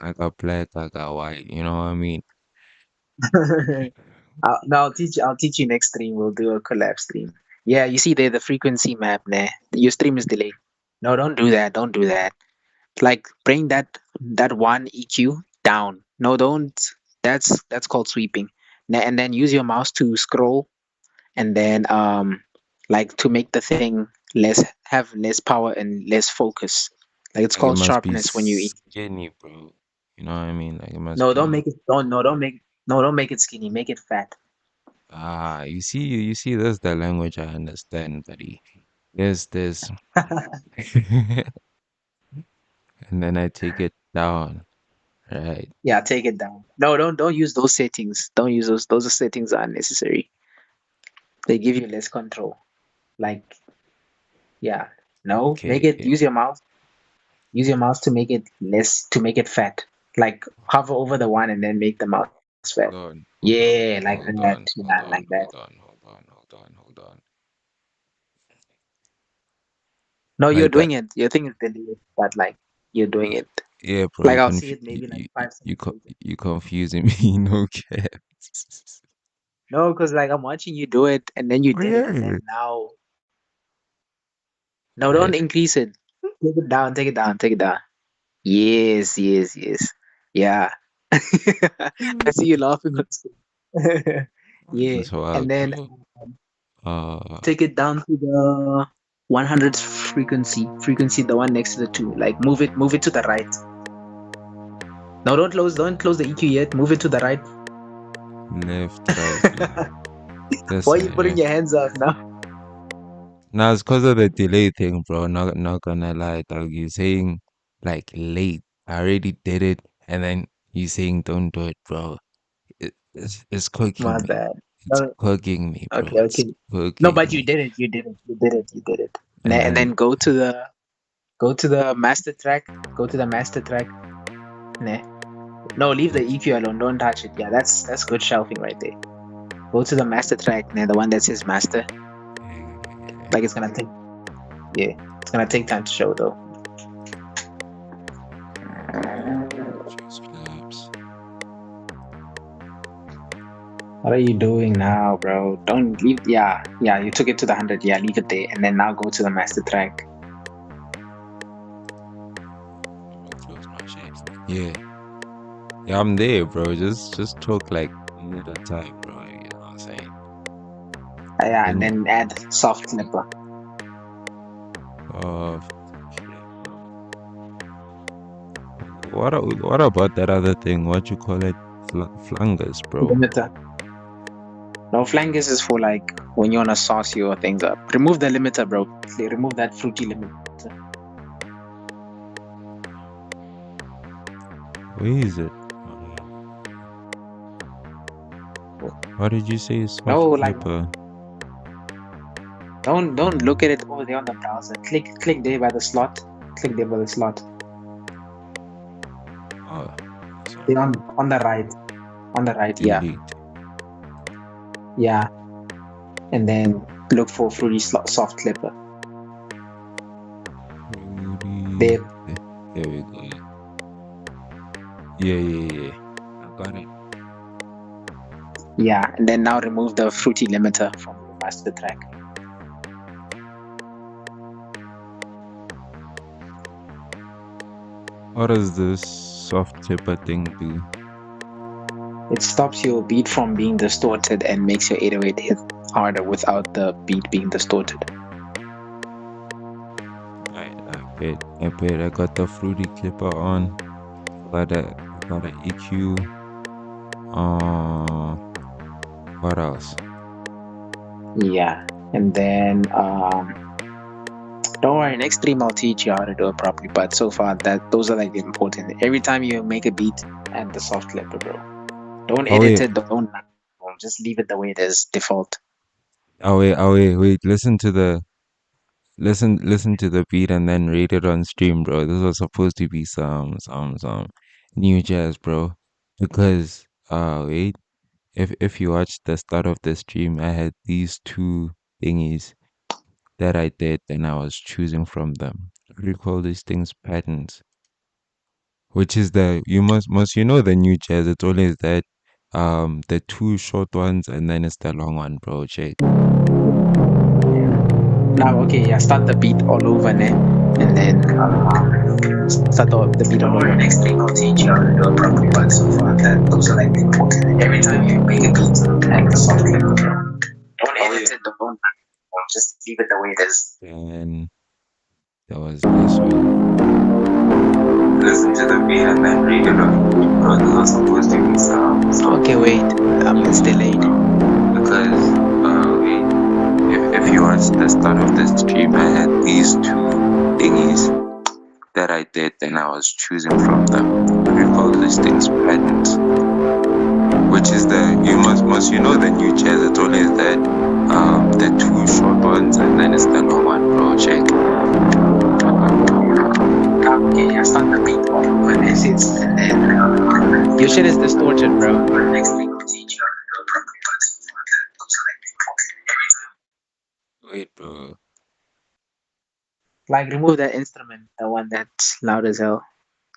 I got black, I got white. You know what I mean? No, I'll teach you next stream. We'll do a collab stream. Yeah, you see there the frequency map there. Your stream is delayed. No, don't do that. Don't do that. Like bring that one EQ down. No, don't. That's called sweeping. And then use your mouse to scroll and then like to make the thing have less power and less focus. Like it's Like it called must be sharpness when you eat. skinny, bro. You know what I mean? Like it must No, don't be. make it don't make it skinny, make it fat. You see, that's the language I understand, buddy. There's this, and then I take it down, right? Yeah, take it down. No, don't use those settings. Don't use those. Those settings are unnecessary. They give you less control. Like, yeah. No, make it Okay, use your mouse to make it less to make it fat. Like hover over the one and then make the mouse fat. Yeah, like that. Yeah, like that. hold on. No, you're Like doing that. it. Your thing is deleted, but like you're doing it. Yeah, bro, Like I'll see it maybe like five seconds later. you confusing me, no cap. No, because like I'm watching you do it and then you Oh did it and yeah, then now no, don't right. increase it. Take it down, take it down, take it down. Yes, yes, yes. Yeah. I see you laughing on screen. Yeah. That's wild, And then bro. Uh, take it down to the 100 frequency, the one next to the two. Like move it to the right. No, don't close the EQ yet. Move it to the right. left, right, left. This Why are you side, putting right? your hands up now? Now it's because of the delay thing, bro. Not gonna lie, dog. You saying like late. I already did it, and then you saying don't do it, bro. It's cooking My me. bad. It's No, cooking me, bro. okay, It's okay. No, cooking but you me. did it. You did it. You did it. You did it. And And then then go to the master track. Go to the master track. Nah. No, leave the okay, EQ alone. Don't touch it. Yeah, that's good shelving right there. Go to the master track. Nah, the one that says master. yeah, Like it's gonna take. Yeah, it's gonna take time to show though. choose collapse. What are you doing now, bro? Don't leave. Yeah, yeah. You took it to the 100. Yeah, leave it there, and then now go to the master track. Close my shit. Yeah, yeah. I'm there, bro. Just talk like one at a time, bro. You know what I'm saying? Yeah, and Then then add soft clipper. uh, what about that other thing? What you call it? Flangers, bro. Limiter. No, flanges is for like when you wanna sauce your things up. Remove the limiter, bro. Remove that fruity limiter. Where is it? What did you say? No, Soft like clipper. don't look at it over there on the browser. Click there by the slot. Click there by the slot. Oh, sorry. Then on the right. On the right, yeah. Delete. Yeah. And then look for fruity soft clipper. Rudy. There. There we go. Yeah, yeah, yeah. I got it. Yeah. And then now remove the fruity limiter from your master track. What does this soft clipper thing do? It stops your beat from being distorted and makes your 808 hit harder without the beat being distorted. I got the fruity clipper on. I got a EQ. Uh, what else? Yeah. And then don't worry, next stream I'll teach you how to do it properly. But so far those are like the important. Every time you make a beat, add the soft clipper, bro. Don't Oh edit wait, it, don't just leave it the way it is default. wait. Listen to the beat and then rate it on stream, bro. This was supposed to be some new jazz, bro. Because wait, if you watch the start of the stream, I had these two thingies that I did, and I was choosing from them. What do you call these things? Patterns. Which is the you must you know the new jazz. It's always that the two short ones and then it's the long one, bro. Check. Now, okay, yeah, start the beat all over, ne? And then start the beat all over. Next thing I'll teach you how to do it properly, but so far those are like the important. Every time you make a beat, like the soft clipper, bro. Don't edit it, don't just leave it the way it is. And that was this one. Listen to the beat and then read it on. Bro, this was supposed to be some. Okay, wait, it's delayed. Because if you watch the start of the stream, I had these two thingies that I did, and I was choosing from them. What do you call these things? Patterns. Which is the you know the new jazz. It's always that the two short ones and then it's the long one, bro. Check. Okay, yeah, start the beat all over. This is and then your shit is distorted, bro. Next thing I'll teach you how to do it properly, but so far those are like the important. Wait, bro. Like remove that instrument, the one that's loud as hell.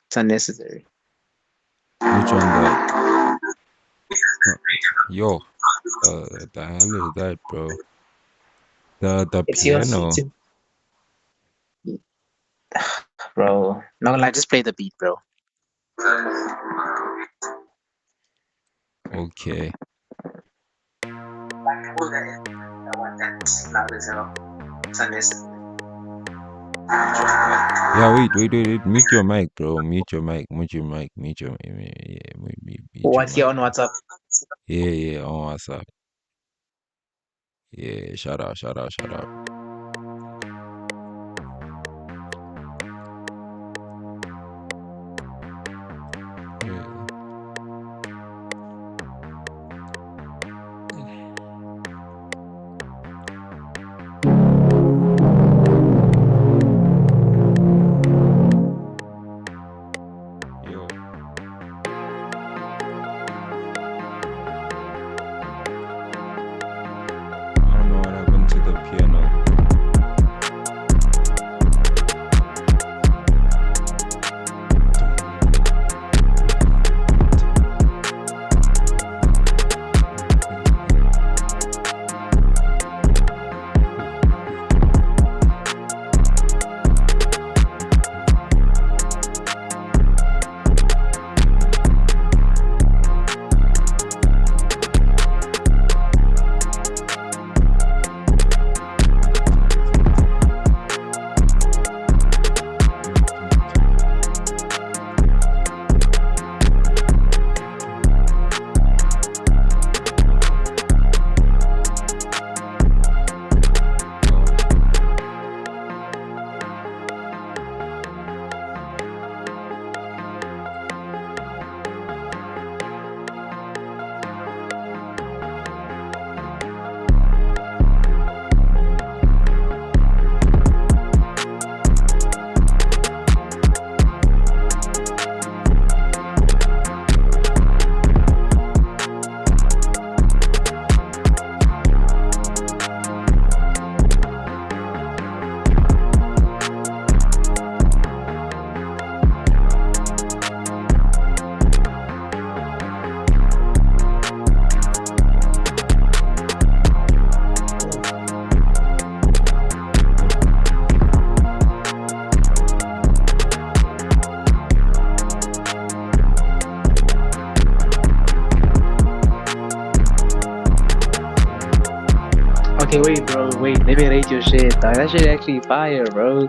It's unnecessary. Which one? Uh, Yo, the hell is that, bro? The It's your piano. bro. No, like just play the beat, bro. Okay. Like remove that instrument, the one that's loud as hell. It's unnecessary. Yeah, wait. Mute your mic, bro. Mute your mic. Mute your mic. Mute your yeah, mute your What's here mic. on WhatsApp? Yeah. On WhatsApp. Yeah. Shut up. Okay, wait, bro. Wait, let me rate your shit. Dog. That shit actually fire, bro.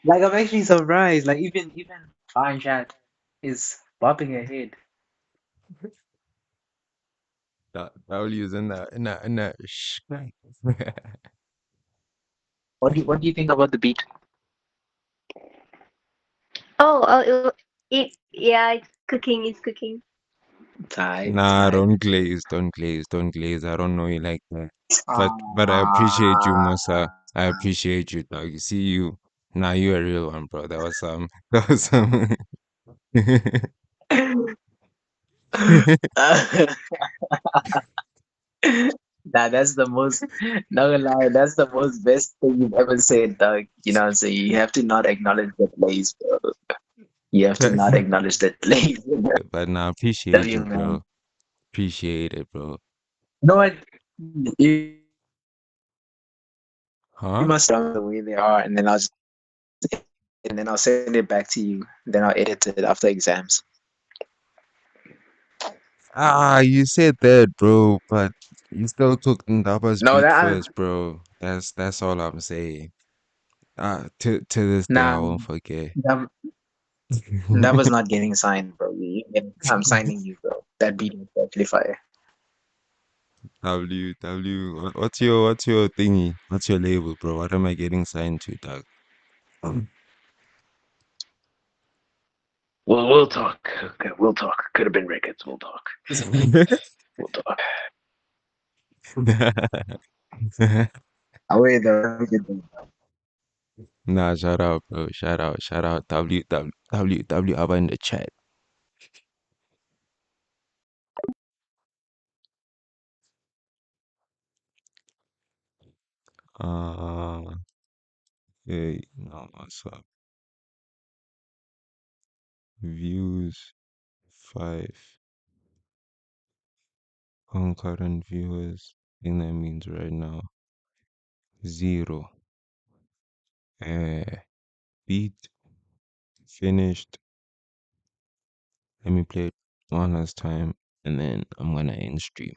Like, I'm actually surprised. Like, even Fine Chat is bopping ahead. W's in that What do you think about the beat? Yeah, it's cooking. It's cooking. Tight, Nah, tight. don't glaze. I don't know you like that. But I appreciate you, Musa. Ah. I appreciate you, dog. You see you. Nah, you a real one, bro. That was some that was some Nah, that's the most, not gonna lie, that's the most best thing you've ever said, dog. You know what I'm saying? You have to not acknowledge that lays, bro. You have to not acknowledge that lays. but nah, appreciate W, you, man. bro. Appreciate it, bro. You know what? You, you Huh? must tell me the way they are, and then I'll send it back to you. Then I'll edit it after exams. Ah, you said that, bro, but you still took Ndaba's No, beat that first, bro. That's all I'm saying. To this day, I nah, won't forget. that was not getting signed, bro. I'm signing you, bro. That beat was actually fire. What's your thingy? What's your label, bro? What am I getting signed to, dog? We'll talk. Okay, we'll talk. Could have been Ricketts. We'll talk. We'll talk. Away the Nah, shout out, bro. Shout out. W up in the chat. Uh, hey, no, what's up? Views 5. Concurrent viewers. I think that means right now 0. Beat finished. Let me play it one last time, and then I'm gonna end stream.